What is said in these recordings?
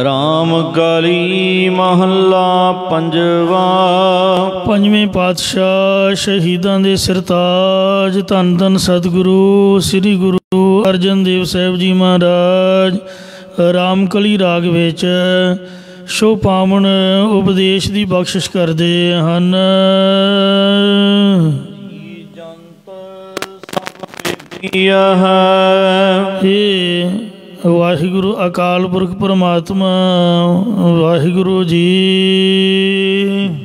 राम गली महला पंजवा। पंजवें पातशाह शहीदां दे सरताज धन धन सतगुरु श्री गुरु अर्जन देव साहिब जी महाराज राम कली राग विच शो पावन उपदेश दी बख्शिश करदे हन। हे वाहिगुरु अकाल पुरख परमात्मा वाहिगुरु जी।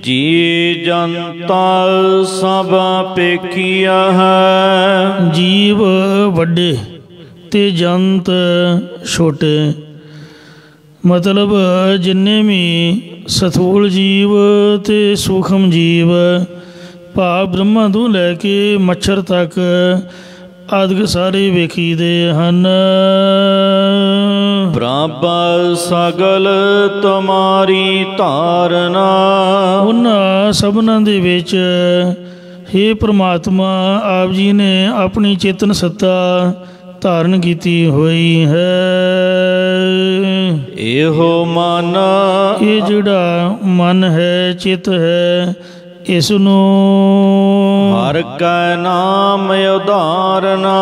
जी जनता सब पेखिया है। जीव वड्डे ते जंत छोटे, मतलब जिन्ने भी सथूल जीव ते सूखम जीव भाव ब्रह्मा तो लैके मच्छर तक आदि सारे वेखी दे हन। प्रभ सगल तुम्हारी धारना। उन्हां सबना दे विच हे परमात्मा आप जी ने अपनी चेतन सत्ता धारण की हुई है। एहो मन, ये जिहड़ा मन है चित है इसनों हर कै नाम उधारना।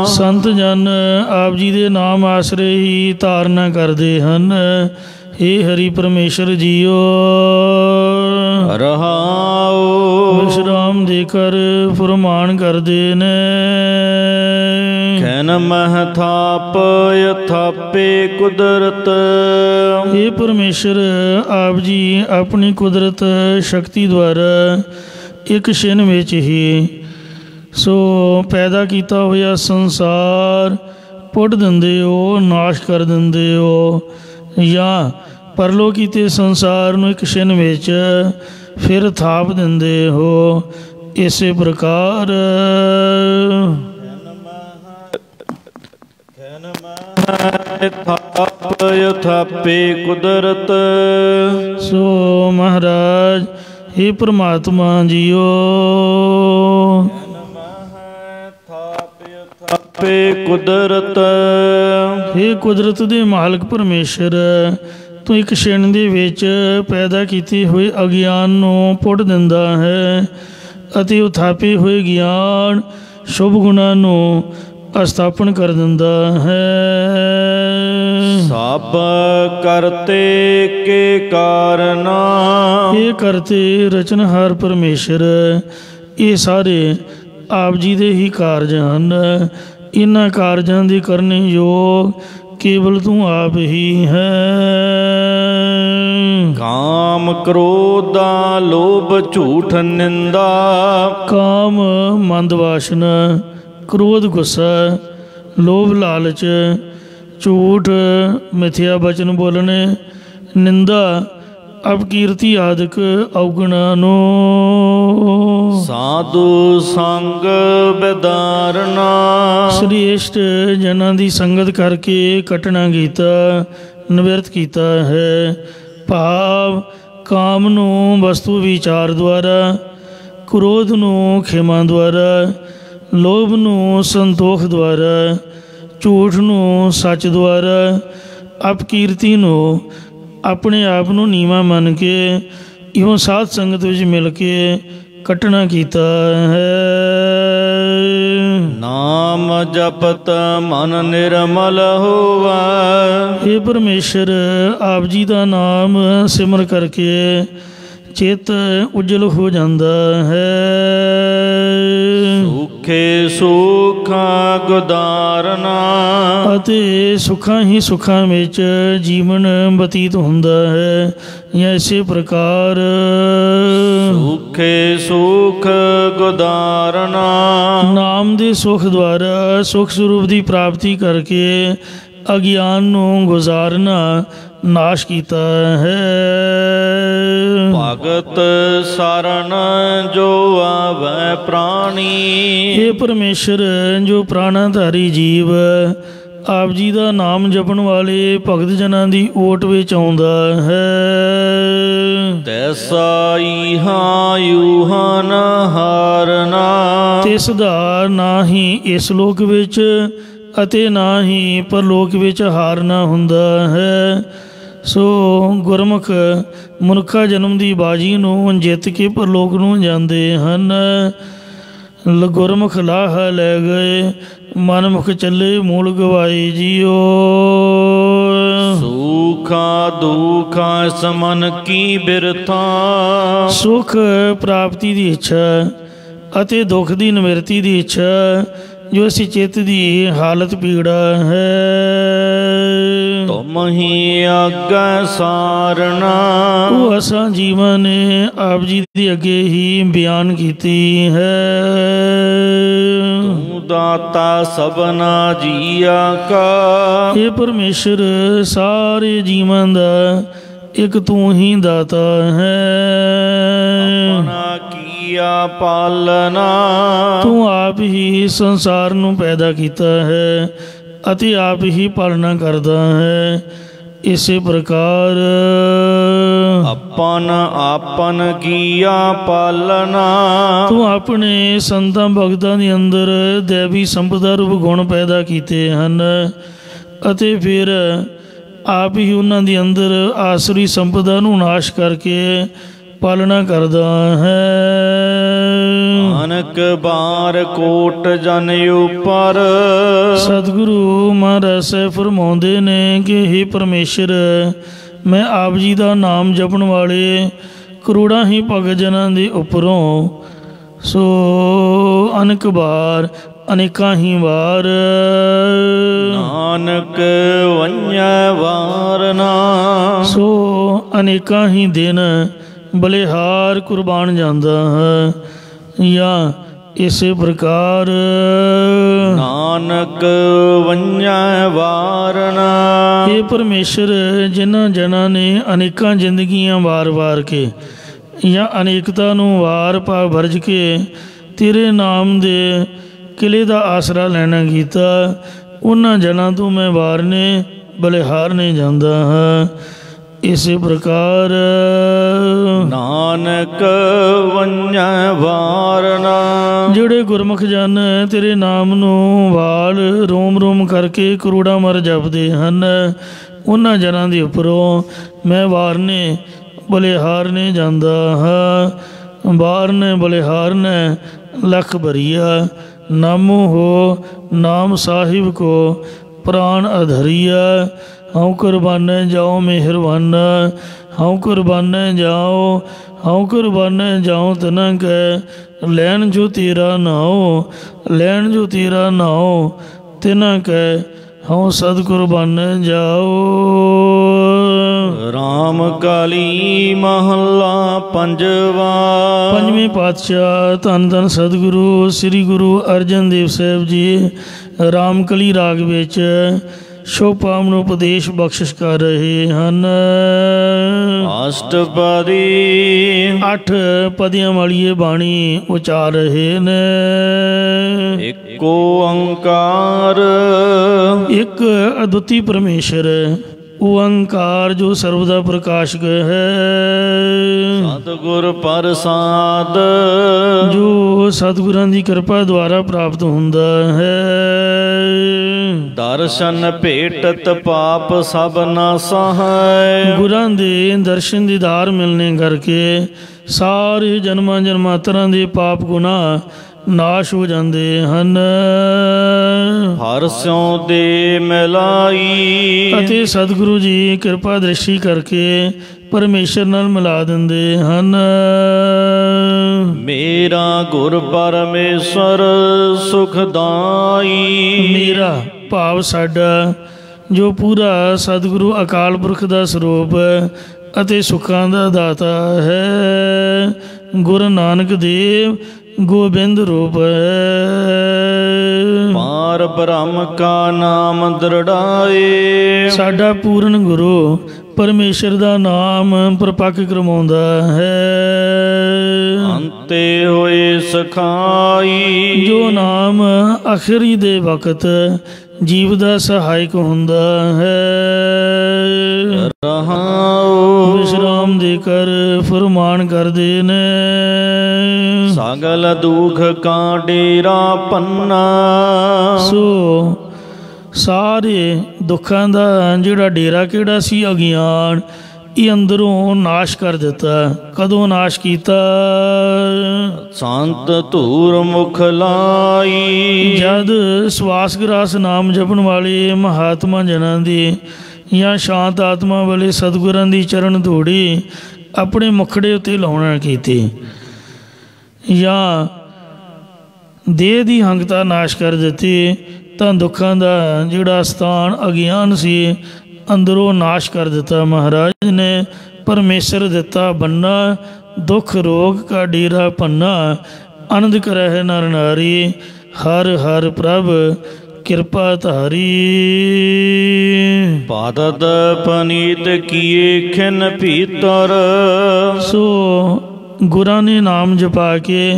संत जन आप जी दे नाम आसरे ही धारना करते हैं। हे हरि परमेश्वर जीओ रहाओ विश्राम देकर फरमान करते ने। खैन मह थाप यथापे कुदरत। हे परमेश्वर आप जी अपनी कुदरत शक्ति द्वारा एक क्षण विच ही सो पैदा किया होया संसार पुट दिंदे हो, नाश कर दिंदे हो, या परलो कीते संसार नूं एक क्षण विच फिर थाप दिंदे हो। इसे प्रकार थाप यथापे कुदरत। सो महाराज हे परमात्मा जीओ थापे कुदरत। हे कुदरत दे मालक परमेश्वर तू एक क्षण दे विच पैदा कीते हुए अज्ञान नूं पुट दिंदा है अते उथापे हुए ज्ञान शुभ गुणां नूं स्थापन कर दिंदा है। सब करते के कारना। ये करते रचनहार परमेश्वर ये सारे आप जी दे ही कारज हैं। इन्हां कारजां दे करने योग केवल तू आप ही है। काम क्रोध लोभ झूठ निंदा। काम मंद वासना, क्रोध गुस्सा, लोभ लालच, झूठ मिथ्या वचन बोलने, निंदा अपकीर्ति आदि अवगुणा नो। साधु संग बेदारना। श्रेष्ठ जना की संगत करके कटना गीता निवृत्त किया है। भाव काम नू वस्तु विचार द्वारा, क्रोध नू खेमा द्वारा, लोभ नू संतोख द्वारा, झूठ नू सच द्वारा, अपकीर्ति नू अपने आप नू नीवा मन के इहों साध संगत विच मिल के कटना कीता है। नाम जपत मन निर्मल होवा। हे परमेश्वर आप जी का नाम सिमर करके चित उजल हो जाता है। सुखे सुखा गुदारना। अते सुखा ही सुखा विच जीवन बतीत हुंदा है। या इसे प्रकार सुखे सुख गुदारना। नाम दे सुख द्वारा सुख स्वरूप की प्राप्ति करके अज्ञान नू गुजारना नाश किया है। भगत शरण जो आवे प्राणी। हे परमेश्वर जो प्राणाधारी जीव आप जी का नाम जपण वाले भगत जना की ओट विच आउंदा है। तैसा इहा यूहा न हारना। तिस दा ना ही इस लोक विच ਅਤੇ ਨਾ ਹੀ ਪਰਲੋਕ ਵਿੱਚ ਹਾਰਨਾ ਹੁੰਦਾ ਹੈ। ਸੋ ਗੁਰਮੁਖ ਮਨੁੱਖਾ ਜਨਮ ਦੀ ਬਾਜੀ ਨੂੰ ਜਿੱਤ ਕੇ ਪਰਲੋਕ ਨੂੰ ਜਾਂਦੇ ਹਨ। ਗੁਰਮੁਖ ਲਾਹ ਲੈ ਗਏ, ਮਨਮੁਖ ਚੱਲੇ ਮੂਲ ਗਵਾਏ ਜੀਓ। ਸੁਖਾ ਦੁਖਾ ਸਮਨ ਕੀ ਬਿਰਥਾ। ਸੁਖ ਪ੍ਰਾਪਤੀ ਦੀ ਇੱਛਾ ਅਤੇ ਦੁੱਖ ਦੀ ਨਿਵਰਤੀ ਦੀ ਇੱਛਾ ਜੋ ਅਸੀਂ ਚਿੱਤ ਦੀ ਹਾਲਤ ਪੀੜਾ ਹੈ। ਤੁਮ ਹੀ ਆਗੈ ਸਾਰਣਾ। ਉਹ ਅਸਾਂ ਜੀਵਾਂ ਨੇ ਆਪ ਜੀ ਦੇ ਅੱਗੇ ਹੀ ਬਿਆਨ ਕੀਤੀ ਹੈ। ਤੂੰ ਦਾਤਾ ਸਭਨਾ ਜੀਆ ਕਾ। ਇਹ ਪਰਮੇਸ਼ਰ ਸਾਰੇ ਜੀਵਾਂ ਦਾ ਇੱਕ ਤੂੰ ਹੀ ਦਾਤਾ ਹੈ। ਆਪਣਾ ਕੀਆ ਪਾਲਨਾ। ਤੂੰ ਆਪ ਹੀ ਸੰਸਾਰ ਨੂੰ ਪੈਦਾ ਕੀਤਾ ਹੈ ਅਤੇ ਆਪ ਹੀ ਪਾਲਣਾ ਕਰਦਾ ਹੈ। ਇਸੇ ਪ੍ਰਕਾਰ ਆਪਨ ਆਪਨ ਕੀਆ ਪਾਲਨਾ। ਤੂੰ ਆਪਣੇ ਸੰਤਾਂ ਭਗਤਾਂ ਦੇ ਅੰਦਰ ਦੇਵੀ ਸੰਪਦਾ ਰੂਪ ਗੁਣ ਪੈਦਾ ਕੀਤੇ ਹਨ ਅਤੇ ਫਿਰ ਆਪ ਹੀ ਉਹਨਾਂ ਦੇ ਅੰਦਰ ਆਸਰੀ ਸੰਪਦਾ ਨੂੰ ਨਾਸ਼ ਕਰਕੇ ਪਾਲਣਾ ਕਰਦਾ ਹੈ। ਅਨਕ ਬਾਰ ਕੋਟ ਜਨ ਉਪਰ। ਸਤਿਗੁਰੂ ਮਹਾਰਾਜ ਸਾਹਿਬ ਫਰਮਾਉਂਦੇ ਨੇ ਕਿ ਹੇ ਪਰਮੇਸ਼ਰ, ਮੈਂ ਆਪ ਜੀ ਦਾ ਨਾਮ ਜਪਣ ਵਾਲੇ ਕਰੋੜਾਂ ਹੀ ਭਗਤ ਜਨਾਂ ਦੇ ਉੱਪਰੋਂ ਸੋ ਅਨੇਕ ਵਾਰ ਅਨੇਕਾਂ ਹੀ ਵਾਰ ਨਾਨਕ ਵੰਜੈ ਵਾਰਨਾ। ਸੋ ਅਨੇਕਾਂ ਹੀ ਦਿਨ ਬਲਿਹਾਰ ਕੁਰਬਾਨ ਜਾਂਦਾ ਹੈ। ਜਾਂ ਇਸੇ ਪ੍ਰਕਾਰ ਨਾਨਕ ਵੰਜੈ ਵਾਰਨਾ। ਇਹ ਪਰਮੇਸ਼ਰ ਜਿਨ੍ਹਾਂ ਜਨਾਂ ਨੇ ਅਨੇਕਾਂ ਜ਼ਿੰਦਗੀਆਂ ਵਾਰ-ਵਾਰ ਕੇ ਜਾਂ ਅਨੇਕਤਾ ਨੂੰ ਵਾਰ ਪਾ ਵਰਜ ਕੇ ਤੇਰੇ ਨਾਮ ਦੇ ਕਿਲੇ ਦਾ ਆਸਰਾ ਲੈਣਾ ਕੀਤਾ, ਉਹਨਾਂ ਜਨਾਂ ਤੋਂ ਮੈਂ ਵਾਰਨੇ ਬਲਿਹਾਰਨੇ ਜਾਂਦਾ ਹਾਂ। ਇਸੇ ਪ੍ਰਕਾਰ ਨਾਨਕ ਵੰਜੈ ਵਾਰਨਾ। ਜਿਹੜੇ ਗੁਰਮੁਖ ਜਨ ਤੇਰੇ ਨਾਮ ਨੂੰ ਵਾਲ ਰੋਮ ਰੋਮ ਕਰਕੇ ਕਰੋੜਾਂ ਮਰ ਜਪਦੇ ਹਨ, ਉਹਨਾਂ ਜਨਾਂ ਦੇ ਉੱਪਰੋਂ ਮੈਂ ਵਾਰਨੇ ਬਲਿਹਾਰਨੇ ਜਾਂਦਾ ਹਾਂ। ਵਾਰਨੇ ਬਲਿਹਾਰਨੇ ਲੱਖ ਭਰੀਆ। ਨਾਮੋ ਹੋ ਨਾਮ ਸਾਹਿਬ ਕੋ ਪ੍ਰਾਣ ਅਧਰੀਆ। ਹਉ ਕੁਰਬਾਨੇ ਜਾਓ ਮਿਹਰਬਾਨਾ। ਹਉ ਕੁਰਬਾਨੇ ਜਾਓ, ਹਉ ਕੁਰਬਾਨੇ ਜਾਓ ਤਨਾਂ ਕੈ ਲੈਣ ਜੋ ਤੇਰਾ ਨਾਉ। ਲੈਣ ਜੋ ਤੇਰਾ ਨਾਉ ਤਿਨਾਂ ਕੈ ਹਉ ਸਦ ਕੁਰਬਾਨੇ ਜਾਓ। ਰਾਮ ਕਾਲੀ ਮਹੱਲਾ ਪੰਜਵਾ। ਪੰਜਵੇਂ ਪਾਤਸ਼ਾਹ ਧੰਨ ਧੰਨ ਸਤਿਗੁਰੂ ਸ੍ਰੀ ਗੁਰੂ ਅਰਜਨ ਦੇਵ ਸਾਹਿਬ ਜੀ ਰਾਮਕਲੀ ਰਾਗ ਵਿੱਚ ਸ਼ੋਭਾਮਨ ਉਪਦੇਸ਼ ਬਖਸ਼ਿਸ਼ ਕਰ ਰਹੇ ਹਨ। ਅਸ਼ਟਪਦੀ 8 ਪਦੀਆਂ ਵਾਲੀ ਇਹ ਬਾਣੀ ਉਚਾਰ ਰਹੇ ਨੇ। ਇੱਕ ਓੰਕਾਰ। ਇੱਕ ਅਦੁੱਤੀ ਪਰਮੇਸ਼ਰ ਓੰਕਾਰ ਜੋ ਸਰਬ ਦਾ ਪ੍ਰਕਾਸ਼ਕ ਹੈ। ਸਤਿਗੁਰ ਪ੍ਰਸਾਦ ਜੋ ਸਤਿਗੁਰਾਂ ਦੀ ਕਿਰਪਾ ਦੁਆਰਾ ਪ੍ਰਾਪਤ ਹੁੰਦਾ ਹੈ। ਦਰਸ਼ਨ ਭੇਟਤ ਪਾਪ ਸਭ ਨਾਸਾ ਹੈ। ਗੁਰਾਂ ਦੇ ਦਰਸ਼ਨ ਦੀਦਾਰ ਮਿਲਣੇ ਕਰਕੇ ਸਾਰੇ ਜਨਮਾਂ ਜਨਮਾਂਤਰਾਂ ਦੇ ਪਾਪ ਗੁਨਾਹ ਨਾਸ਼ ਹੋ ਜਾਂਦੇ ਹਨ। ਹਰ ਸਿਉ ਦੇ ਮਿਲਾਈ। ਅਤੇ ਸਤਿਗੁਰੂ ਜੀ ਕਿਰਪਾ ਦ੍ਰਿਸ਼ਟੀ ਕਰਕੇ ਪਰਮੇਸ਼ਰ ਨਾਲ ਮਿਲਾ ਦਿੰਦੇ ਹਨ। ਮੇਰਾ ਗੁਰ ਪਰਮੇਸ਼ਰ ਸੁਖਦਾਈ। ਮੇਰਾ ਭਾਵ ਸਾਡਾ ਜੋ ਪੂਰਾ ਸਤਿਗੁਰੂ ਅਕਾਲ ਪੁਰਖ ਦਾ ਸਰੂਪ ਅਤੇ ਸੁੱਖਾਂ ਦਾ ਦਾਤਾ ਹੈ। ਗੁਰੂ ਨਾਨਕ ਦੇਵ ਗੋਬਿੰਦ ਰੂਪ ਹੈ। ਪਾਰ ਬ੍ਰਹਮ ਕਾ ਨਾਮ ਦ੍ਰਿੜਾਏ। ਸਾਡਾ ਪੂਰਨ ਗੁਰੂ ਪਰਮੇਸ਼ਰ ਦਾ ਨਾਮ ਪ੍ਰਪੱਕ ਕਰਵਾਉਂਦਾ ਹੈ। ਅੰਤੇ ਹੋਏ ਸਖਾਈ। ਜੋ ਨਾਮ ਆਖਰੀ ਦੇ ਵਕਤ ਜੀਵ ਦਾ ਸਹਾਇਕ ਹੁੰਦਾ ਹੈ। ਰਹਾਉ ਵਿਸ਼ਰਾਮ ਦੇ ਕਰ ਫਰਮਾਨ ਕਰਦੇ ਨੇ। ਸਗਲ ਦੁਖ ਕਾ ਡੇਰਾ ਪੰਨਾ। ਸੋ ਸਾਰੇ ਦੁੱਖਾਂ ਦਾ ਜਿਹੜਾ ਡੇਰਾ ਕਿਹੜਾ ਸੀ ਅਗਿਆਨ, ਇਹ ਅੰਦਰੋਂ ਨਾਸ਼ ਕਰ ਦਿੱਤਾ। ਕਦੋਂ ਨਾਸ਼ ਕੀਤਾ? ਸੰਤ ਧੂਰ ਮੁਖ ਲਾਈ। ਜਦ ਸਵਾਸ ਗਰਾਸ ਨਾਮ ਜਪਣ ਵਾਲੇ ਮਹਾਤਮਾ ਜਨਾਂ ਦੀ ਜਾਂ ਸ਼ਾਂਤ ਆਤਮਾ ਵਾਲੇ ਸਤਿਗੁਰਾਂ ਦੀ ਚਰਨ ਧੂੜੀ ਆਪਣੇ ਮੁਖੜੇ ਉੱਤੇ ਲਾਉਣਾ ਕੀਤੀ, ਜਾਂ ਦੇਹ ਦੀ ਹੰਗਤਾ ਨਾਸ਼ ਕਰ ਦਿੱਤੀ, ਤਾਂ ਦੁੱਖਾਂ ਦਾ ਜਿਹੜਾ ਸਥਾਨ ਅਗਿਆਨ ਸੀ ਅੰਦਰੋਂ ਨਾਸ਼ ਕਰ ਦਿੱਤਾ। ਮਹਾਰਾਜ ਨੇ ਪਰਮੇਸ਼ਰ ਦਿੱਤਾ ਬੰਨਾ, ਦੁੱਖ ਰੋਗ ਕਾ ਡੇਰਾ ਪੰਨਾ, ਆਨੰਦ ਕਰਹਿ ਨਰ ਨਾਰੀ, ਹਰ ਹਰ ਪ੍ਰਭ ਕਿਰਪਾ ਧਾਰੀ। ਪਾਦਤ ਪਨੀਤ ਕੀਏ ਖਿਨ ਭੀਤਰ। ਸੋ ਗੁਰਾਂ ਨੇ ਨਾਮ ਜਪਾ ਕੇ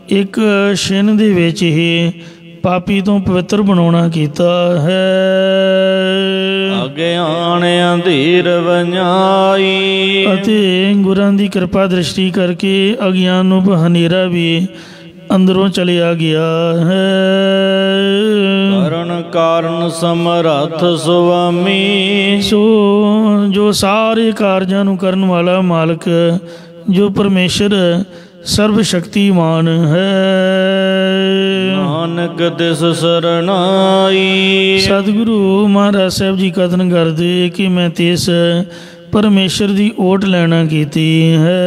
ਇੱਕ ਛਿਨ ਦੇ ਵਿੱਚ ਹੀ ਪਾਪੀ ਤੋਂ ਪਵਿੱਤਰ ਬਣਾਉਣਾ ਕੀਤਾ ਹੈ। ਅਗਿਆਨ ਅੰਧੇਰ ਵੰਝਾਈ। ਅਤੇ ਗੁਰਾਂ ਦੀ ਕਿਰਪਾ ਦ੍ਰਿਸ਼ਟੀ ਕਰਕੇ ਅਗਿਆਨ ਨੂੰ ਹਨੇਰਾ ਵੀ ਅੰਦਰੋਂ ਚਲਿਆ ਗਿਆ ਹੈ। ਕਰਨ ਕਾਰਨ ਸਮਰੱਥ ਸੁਆਮੀ। ਸੋ ਜੋ ਸਾਰੇ ਕਾਰਜਾਂ ਨੂੰ ਕਰਨ ਵਾਲਾ ਮਾਲਕ, ਜੋ ਪਰਮੇਸ਼ਰ ਸਰਬ ਸ਼ਕਤੀਮਾਨ ਹੈ। ਨਾਨਕ ਦਿਸ ਸਰਨਾਈ। ਸਤਿਗੁਰੂ ਮਹਾਰਾਜ ਸਾਹਿਬ ਜੀ ਕਥਨ ਕਰਦੇ ਕਿ ਮੈਂ ਤਿਸ ਪਰਮੇਸ਼ਰ ਦੀ ਓਟ ਲੈਣਾ ਕੀਤੀ ਹੈ।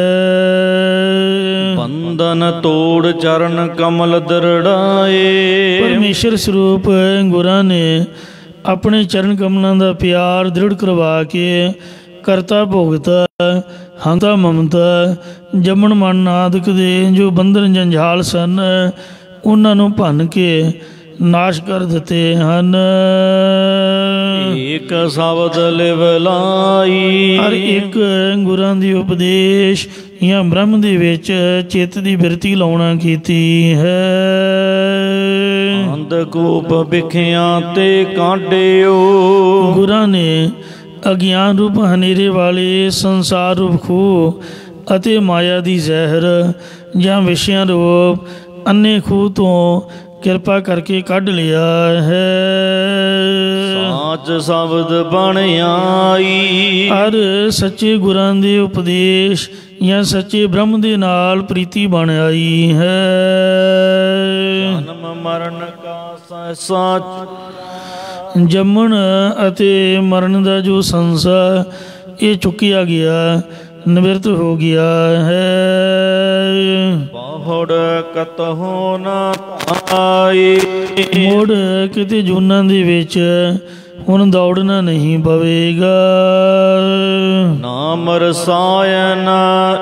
ਬੰਧਨ ਤੋੜ ਚਰਨ ਕਮਲ ਦਰੜਾਏ। ਪਰਮੇਸ਼ਰ ਸਰੂਪ ਗੁਰਾਂ ਨੇ ਆਪਣੇ ਚਰਨ ਕਮਲਾਂ ਦਾ ਪਿਆਰ ਦ੍ਰਿੜ ਕਰਵਾ ਕੇ ਕਰਤਾ ਭੋਗਤਾ, ਹੰਤਾ ਮਮਤਾ, ਜੰਮਣ ਮਰਨ ਆਦਿਕ ਦੇ ਜੋ ਬੰਧਨ ਜੰਝਾਲ ਸਨ ਉਹਨਾਂ ਨੂੰ ਭੰਨ ਕੇ ਨਾਸ਼ ਕਰ ਦਿੱਤੇ ਹਨ। ਏਕ ਸ਼ਬਦ ਲਿਵ ਲਾਈ। ਹਰ ਇੱਕ ਗੁਰਾਂ ਦੀ ਉਪਦੇਸ਼ ਜਾਂ ਬ੍ਰਹਮ ਦੇ ਵਿੱਚ ਚਿੱਤ ਦੀ ਬਿਰਤੀ ਲਾਉਣਾ ਕੀਤੀ ਹੈ। ਅੰਧਕੂਪ ਵਿਖਿਆ ਤੇ ਕਾਢਿਓ। ਗੁਰਾਂ ਨੇ ਅਗਿਆਨ ਰੂਪ ਹਨੇਰੇ ਵਾਲੇ ਸੰਸਾਰ ਰੂਪ ਖੂਹ ਅਤੇ ਮਾਇਆ ਦੀ ਜ਼ਹਿਰ ਜਾਂ ਵਿਸ਼ਿਆਂ ਰੂਪ ਅੰਨੇ ਖੂਹ ਤੋਂ ਕਿਰਪਾ ਕਰਕੇ ਕੱਢ ਲਿਆ ਹੈ। ਸਾਚ ਸ਼ਬਦ ਬਣ ਆਈ। ਹਰ ਸੱਚੇ ਗੁਰਾਂ ਦੇ ਉਪਦੇਸ਼ ਜਾਂ ਸੱਚੇ ਬ੍ਰਹਮ ਦੇ ਨਾਲ ਪ੍ਰੀਤੀ ਬਣ ਆਈ ਹੈ। ਜਨਮ ਮਰਨ ਕਾ ਸੱਚ। ਜੰਮਣ ਅਤੇ ਮਰਨ ਦਾ ਜੋ ਸੰਸਾਰ ਇਹ ਚੁੱਕਿਆ ਗਿਆ, ਨਿਵਰਤ ਹੋ ਗਿਆ ਹੈ। ਬਹੁੜ ਕਤਹੁ ਨਾ ਆਈ। ਮੁੜ ਕਿਤੇ ਜੂਨਾਂ ਦੇ ਵਿੱਚ ਹੁਣ ਦੌੜਨਾ ਨਹੀਂ ਪਵੇਗਾ। ਨਾਮ ਰਸਾਇਨ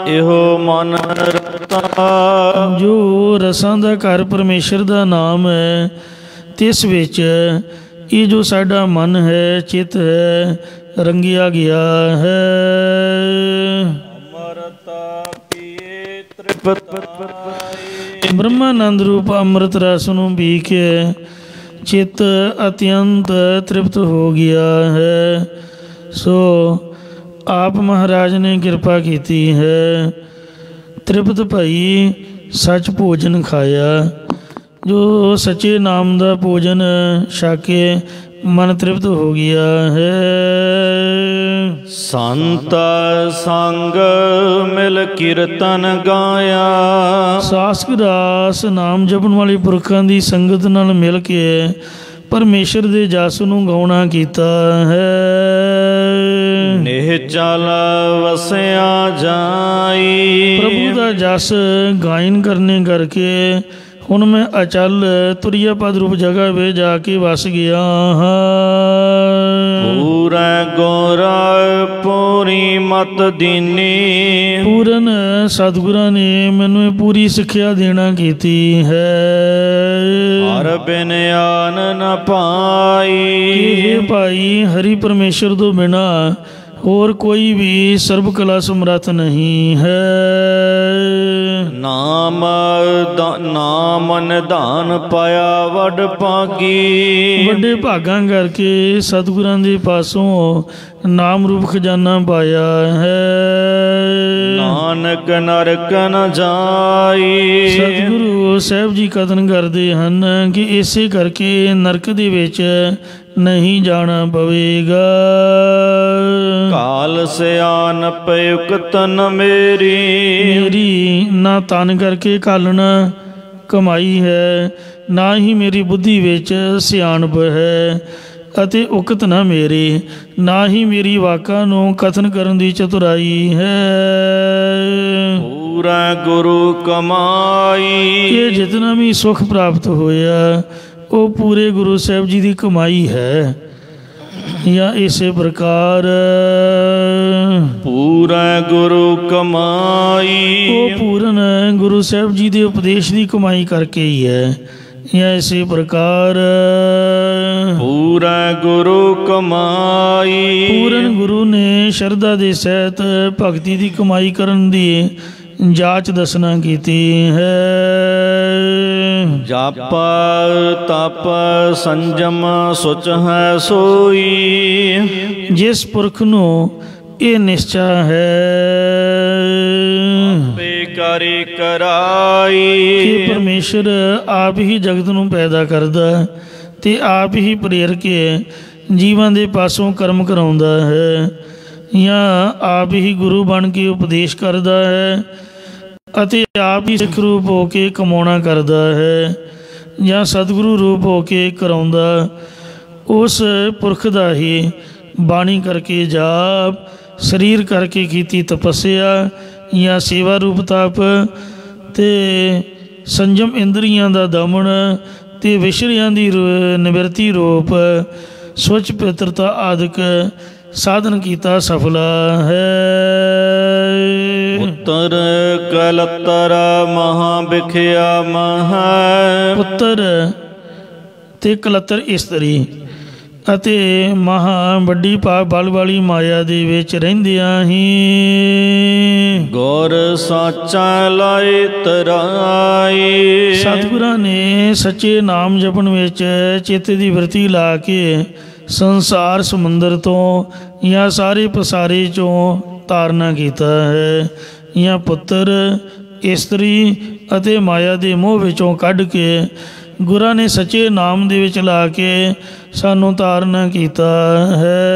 ਇਹੋ ਮਨ ਰਤਾ। ਜੋ ਰਸਾਂ ਦਾ ਘਰ ਪਰਮੇਸ਼ਰ ਦਾ ਨਾਮ ਹੈ, ਤਿਸ ਵਿੱਚ ਇਹ ਜੋ ਸਾਡਾ ਮਨ ਹੈ, ਚਿੱਤ ਹੈ, ਰੰਗਿਆ ਗਿਆ ਹੈ। ਅਮਰਤਾ ਪੀਏ ਤ੍ਰਿਪਤ। ਬ੍ਰਹਮਾਨੰਦ ਰੂਪ ਅੰਮ੍ਰਿਤ ਰਸ ਨੂੰ ਪੀ ਕੇ ਚਿੱਤ ਅਤਿਅੰਤ ਤ੍ਰਿਪਤ ਹੋ ਗਿਆ ਹੈ। ਸੋ ਆਪ ਮਹਾਰਾਜ ਨੇ ਕਿਰਪਾ ਕੀਤੀ ਹੈ। ਤ੍ਰਿਪਤ ਭਈ ਸੱਚ ਭੋਜਨ ਖਾਇਆ। ਜੋ ਸੱਚੇ ਨਾਮ ਦਾ ਭੋਜਨ ਛਕ ਕੇ ਮਨ ਤ੍ਰਿਪਤ ਹੋ ਗਿਆ ਹੈ। ਸੰਤ ਸੰਗ ਮਿਲ ਕੀਰਤਨ ਗਾਇਆ। ਸਾਸਕ ਰਾਸ ਨਾਮ ਜਪਣ ਵਾਲੇ ਪੁਰਖਾਂ ਦੀ ਸੰਗਤ ਨਾਲ ਮਿਲ ਕੇ ਪਰਮੇਸ਼ਰ ਦੇ ਜਸ ਨੂੰ ਗਾਉਣਾ ਕੀਤਾ ਹੈ। ਨਿਹਚਲ ਵਸਿਆ ਜਾਈ। ਪ੍ਰਭੂ ਦਾ ਜਸ ਗਾਇਨ ਕਰਨੇ ਕਰਕੇ ਹੁਣ ਮੈਂ ਅਚਲ ਤੁਰਿਆ ਪਦ ਰੂਪ ਜਗ੍ਹਾ ਵਿੱਚ ਜਾ ਕੇ ਵਸ ਗਿਆ ਹਾਂ। ਪੂਰਾ ਗੋਰਾ ਪੂਰੀ ਮਤ ਦੀਨੀ। ਪੂਰਨ ਸਤਿਗੁਰਾਂ ਨੇ ਮੈਨੂੰ ਇਹ ਪੂਰੀ ਸਿੱਖਿਆ ਦੇਣਾ ਕੀਤੀ ਹੈ। ਹਰ ਬਿਨ ਆਨ ਨ ਪਾਈ। ਇਹ ਭਾਈ ਹਰੀ ਪਰਮੇਸ਼ਰ ਤੋਂ ਬਿਨਾ ਹੋਰ ਕੋਈ ਵੀ ਸਰਬ ਕਲਾ ਸਮਰੱਥ ਨਹੀਂ ਹੈ। ਨਾਮ ਨਿਧਾਨ ਪਾਇਆ ਵੱਡ ਭਾਗੀ। ਵੱਡੇ ਭਾਗਾਂ ਕਰਕੇ ਸਤਿਗੁਰਾਂ ਦੇ ਪਾਸੋਂ ਨਾਮ ਰੂਪ ਖਜ਼ਾਨਾ ਪਾਇਆ ਹੈ। ਨਾਨਕ ਨਰਕ ਨ ਜਾਈ। ਸਤਿਗੁਰੂ ਸਾਹਿਬ ਜੀ ਕਥਨ ਕਰਦੇ ਹਨ ਕਿ ਇਸੇ ਕਰਕੇ ਨਰਕ ਦੇ ਵਿੱਚ नहीं जाना पवेगा। काल सियानप युक्त न मेरी, मेरी ना तन करके घालना कमाई है, ना ही मेरी बुद्धि विच सियाणप है, ਅਤੇ ਉਕਤ ਨਾ ਮੇਰੇ, ਨਾ ਹੀ ਮੇਰੀ ਵਾਕਾਂ ਨੂੰ ਕਥਨ ਕਰਨ ਦੀ ਚਤੁਰਾਈ ਹੈ। ਪੂਰਾ ਗੁਰੂ ਕਮਾਈ, ਇਹ ਜਿਤਨਾ ਵੀ ਸੁਖ ਪ੍ਰਾਪਤ ਹੋਇਆ ਉਹ ਪੂਰੇ ਗੁਰੂ ਸਾਹਿਬ ਜੀ ਦੀ ਕਮਾਈ ਹੈ। ਜਾਂ ਇਸੇ ਪ੍ਰਕਾਰ ਪੂਰਾ ਗੁਰੂ ਕਮਾਈ, ਉਹ ਪੂਰਨ ਗੁਰੂ ਸਾਹਿਬ ਜੀ ਦੇ ਉਪਦੇਸ਼ ਦੀ ਕਮਾਈ ਕਰਕੇ ਹੀ ਹੈ। ਜਾਂ ਇਸੇ ਪ੍ਰਕਾਰ ਪੂਰਾ ਗੁਰੂ ਕਮਾਈ, ਪੂਰਨ ਗੁਰੂ ਨੇ ਸ਼ਰਧਾ ਦੇ ਸਹਿਤ ਭਗਤੀ ਦੀ ਕਮਾਈ ਕਰਨ ਦੀ ਜਾਚ ਦੱਸਣਾ ਕੀਤੀ ਹੈ। ਜਪ ਤਪ ਸੰਜਮ ਸੁਚ ਹੈ ਸੋਈ, ਜਿਸ ਪੁਰਖ ਨੂੰ ਇਹ ਨਿਸ਼ਚਾ ਹੈ ਕਰੇ ਕਰਾਈ ਕਿ ਪਰਮੇਸ਼ਰ ਆਪ ਹੀ ਜਗਤ ਨੂੰ ਪੈਦਾ ਕਰਦਾ ਤੇ ਆਪ ਹੀ ਪ੍ਰੇਰ ਕੇ ਜੀਵਾਂ ਦੇ ਪਾਸੋਂ ਕਰਮ ਕਰਾਉਂਦਾ ਹੈ, ਜਾਂ ਆਪ ਹੀ ਗੁਰੂ ਬਣ ਕੇ ਉਪਦੇਸ਼ ਕਰਦਾ ਹੈ ਅਤੇ ਆਪ ਹੀ ਸਿੱਖ ਰੂਪ ਹੋ ਕੇ ਕਮਾਉਣਾ ਕਰਦਾ ਹੈ, ਜਾਂ ਸਤਿਗੁਰੂ ਰੂਪ ਹੋ ਕੇ ਕਰਾਉਂਦਾ, ਉਸ ਪੁਰਖ ਦਾ ਹੀ ਬਾਣੀ ਕਰਕੇ ਜਾਪ, ਸਰੀਰ ਕਰਕੇ ਕੀਤੀ ਤਪੱਸਿਆ ਜਾਂ ਸੇਵਾ ਰੂਪ ਤਪ ਤੇ ਸੰਜਮ ਇੰਦਰੀਆਂ ਦਾ ਦਮਨ ਤੇ ਵਿਸ਼ਰਿਆਂ ਦੀ ਨਿਵਰਤੀ ਰੂਪ ਸਵੱਚ ਪਵਿੱਤਰਤਾ ਆਦਿਕ ਸਾਧਨ ਕੀਤਾ ਸਫਲਾ ਹੈ। ਪੁੱਤਰ ਕਲਤਰ ਮਹਾ ਵਿਖਿਆ ਮਹਾ, ਪੁੱਤਰ ਤੇ ਕਲਤਰ ਇਸਤਰੀ ਅਤੇ ਮਹਾ ਵੱਡੀ ਪਾਪ ਬਲ ਵਾਲੀ ਮਾਇਆ ਦੇ ਵਿੱਚ ਰਹਿੰਦਿਆਂ ਹੀ ਗੁਰ ਸਾਚਾ ਲਾਇ ਤਰਾਈ, ਸਤਿਗੁਰਾਂ ਨੇ ਸੱਚੇ ਨਾਮ ਜਪਣ ਵਿੱਚ ਚਿੱਤ ਦੀ ਵਰਤੀ ਲਾ ਕੇ ਸੰਸਾਰ ਸਮੁੰਦਰ ਤੋਂ ਜਾਂ ਸਾਰੇ ਪਸਾਰੇ ਚੋਂ ਤਾਰਨਾ ਕੀਤਾ ਹੈ। ਜਾਂ ਪੁੱਤਰ ਇਸਤਰੀ ਅਤੇ ਮਾਇਆ ਦੇ ਮੋਹ ਵਿੱਚੋਂ ਕੱਢ ਕੇ ਗੁਰਾਂ ਨੇ ਸੱਚੇ ਨਾਮ ਦੇ ਵਿੱਚ ਲਾ ਕੇ ਸਾਨੂੰ ਤਾਰਨਾ ਕੀਤਾ ਹੈ।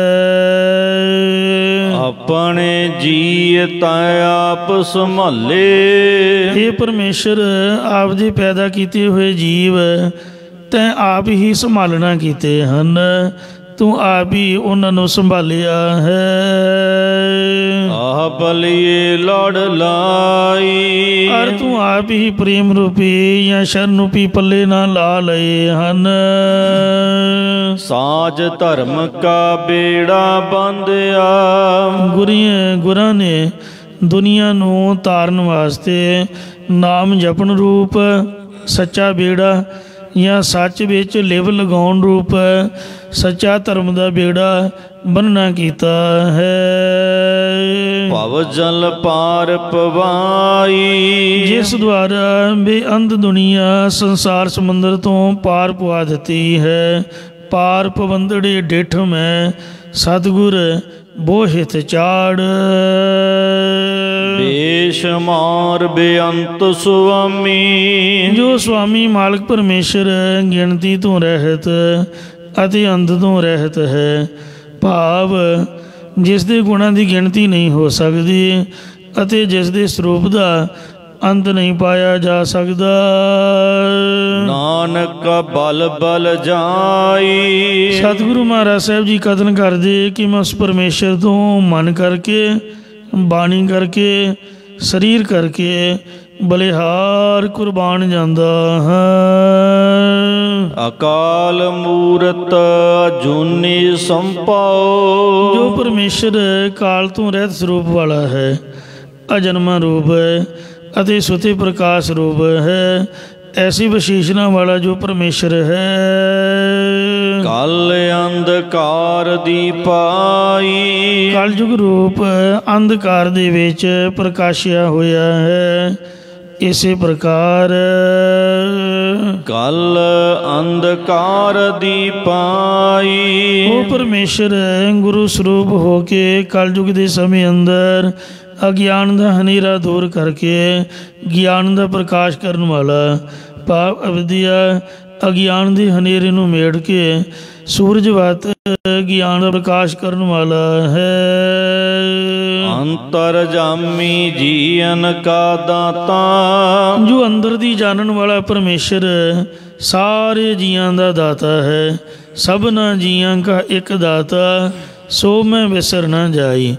ਆਪਣੇ ਜੀ ਤੈ ਆਪ ਸੰਭਾਲੇ, ਇਹ ਪਰਮੇਸ਼ਰ ਆਪ ਦੇ ਪੈਦਾ ਕੀਤੇ ਹੋਏ ਜੀਵ ਤੈਂ ਆਪ ਹੀ ਸੰਭਾਲਣਾ ਕੀਤੇ ਹਨ, ਤੂੰ ਆਪ ਹੀ ਉਹਨਾਂ ਨੂੰ ਸੰਭਾਲਿਆ ਹੈ। ਆਪ ਲਈਏ ਲੜ ਲਾਈ, ਔਰ ਤੂੰ ਆਪ ਹੀ ਪ੍ਰੇਮ ਰੂਪੀ ਜਾਂ ਸ਼ਰਨ ਰੂਪੀ ਪੱਲੇ ਨਾਲ ਲਾ ਲਏ ਹਨ। ਸਾਜ ਧਰਮ ਕਾ ਬੇੜਾ ਬੰਧਿਆ, ਗੁਰਾਂ ਨੇ ਦੁਨੀਆ ਨੂੰ ਤਾਰਨ ਵਾਸਤੇ ਨਾਮ ਜਪਣ ਰੂਪ ਸੱਚਾ ਬੇੜਾ ਜਾਂ ਸੱਚ ਵਿੱਚ ਲਿਵ ਲਗਾਉਣ ਰੂਪ ਸੱਚਾ ਧਰਮ ਦਾ ਬੇੜਾ ਬੰਨ੍ਹਣਾ ਕੀਤਾ ਹੈ। ਭਵ ਜਲ ਪਾਰ ਪਵਾਈ, ਜਿਸ ਦੁਆਰਾ ਬੇਅੰਤ ਦੁਨੀਆ ਸੰਸਾਰ ਸਮੁੰਦਰ ਤੋਂ ਪਾਰ ਪਵਾ ਦਿੱਤੀ ਹੈ। ਪਾਰ ਪਵੰਦੜੇ ਡਿਠ ਮੈਂ ਸਤਿਗੁਰ ਬੋਹਿਤ ਚਾੜ, ਬੇਸ਼ੁਮਾਰ ਬੇਅੰਤ ਸੁਆਮੀ, ਜੋ ਸੁਆਮੀ ਮਾਲਕ ਪਰਮੇਸ਼ਰ ਗਿਣਤੀ ਤੋਂ ਰਹਿਤ ਅਤੇ ਅੰਤ ਤੋਂ ਰਹਿਤ ਹੈ। ਭਾਵ ਜਿਸ ਦੇ ਗੁਣਾਂ ਦੀ ਗਿਣਤੀ ਨਹੀਂ ਹੋ ਸਕਦੀ ਅਤੇ ਜਿਸ ਦੇ ਸਰੂਪ ਦਾ ਅੰਤ ਨਹੀਂ ਪਾਇਆ ਜਾ ਸਕਦਾ। ਨਾਨਕ ਬਲ ਬਲ ਜਾਈ, ਸਤਿਗੁਰੂ ਮਹਾਰਾਜ ਸਾਹਿਬ ਜੀ ਕਥਨ ਕਰਦੇ ਕਿ ਮੈਂ ਉਸ ਪਰਮੇਸ਼ਰ ਤੋਂ ਮਨ ਕਰਕੇ, ਬਾਣੀ ਕਰਕੇ, ਸਰੀਰ ਕਰਕੇ ਬਲਿਹਾਰ ਕੁਰਬਾਨ ਜਾਂਦਾ ਹਾਂ। ਅਕਾਲ ਮੂਰਤ ਅਜੂਨੀ ਸੰਭਾਉ, ਜੋ ਪਰਮੇਸ਼ਰ ਕਾਲ ਤੋਂ ਰਹਿਤ ਸਰੂਪ ਵਾਲਾ ਹੈ, ਅਜਨਮਾ ਰੂਪ ਹੈ ਅਤੇ ਸੁਤੇ ਪ੍ਰਕਾਸ਼ ਰੂਪ ਹੈ, ਐਸੀ ਵਿਸ਼ੇਸ਼ਣਾ ਵਾਲਾ ਜੋ ਪਰਮੇਸ਼ਰ ਹੈ। ਕਲ ਅੰਧਕਾਰ ਦੀ ਪਾਈ, ਕਲਯੁਗ ਰੂਪ ਅੰਧਕਾਰ ਦੇ ਵਿੱਚ ਪ੍ਰਕਾਸ਼ਿਆ ਹੋਇਆ ਹੈ। ਇਸੇ ਪ੍ਰਕਾਰ ਕਲ ਅੰਧਕਾਰ ਦੀ ਪਾਈ, ਉਹ ਪਰਮੇਸ਼ਰ ਗੁਰੂ ਸਰੂਪ ਹੋ ਕੇ ਕਲਯੁਗ ਦੇ ਸਮੇਂ ਅੰਦਰ ਅਗਿਆਨ ਦਾ ਹਨੇਰਾ ਦੂਰ ਕਰਕੇ ਗਿਆਨ ਦਾ ਪ੍ਰਕਾਸ਼ ਕਰਨ ਵਾਲਾ, ਪਾਪ ਅਵਿਦਿਆ ਅਗਿਆਨ ਦੇ ਹਨੇਰੇ ਨੂੰ ਮੇੜ ਕੇ ਸੂਰਜਵਤ ਗਿਆਨ ਦਾ ਪ੍ਰਕਾਸ਼ ਕਰਨ ਵਾਲਾ ਹੈ। ਅੰਤਰਜਾਮੀ ਜੀਵਨ ਕਾ ਦਾਤਾ, ਜੋ ਅੰਦਰ ਦੀ ਜਾਣਨ ਵਾਲਾ ਪਰਮੇਸ਼ਰ ਸਾਰੇ ਜੀਆਂ ਦਾ ਦਾਤਾ ਹੈ। ਸਭਨਾ ਜੀਆਂ ਕਾ ਇੱਕ ਦਾਤਾ, ਸੋ ਮੈਂ ਵਿਸਰ ਨਾ ਜਾਈ।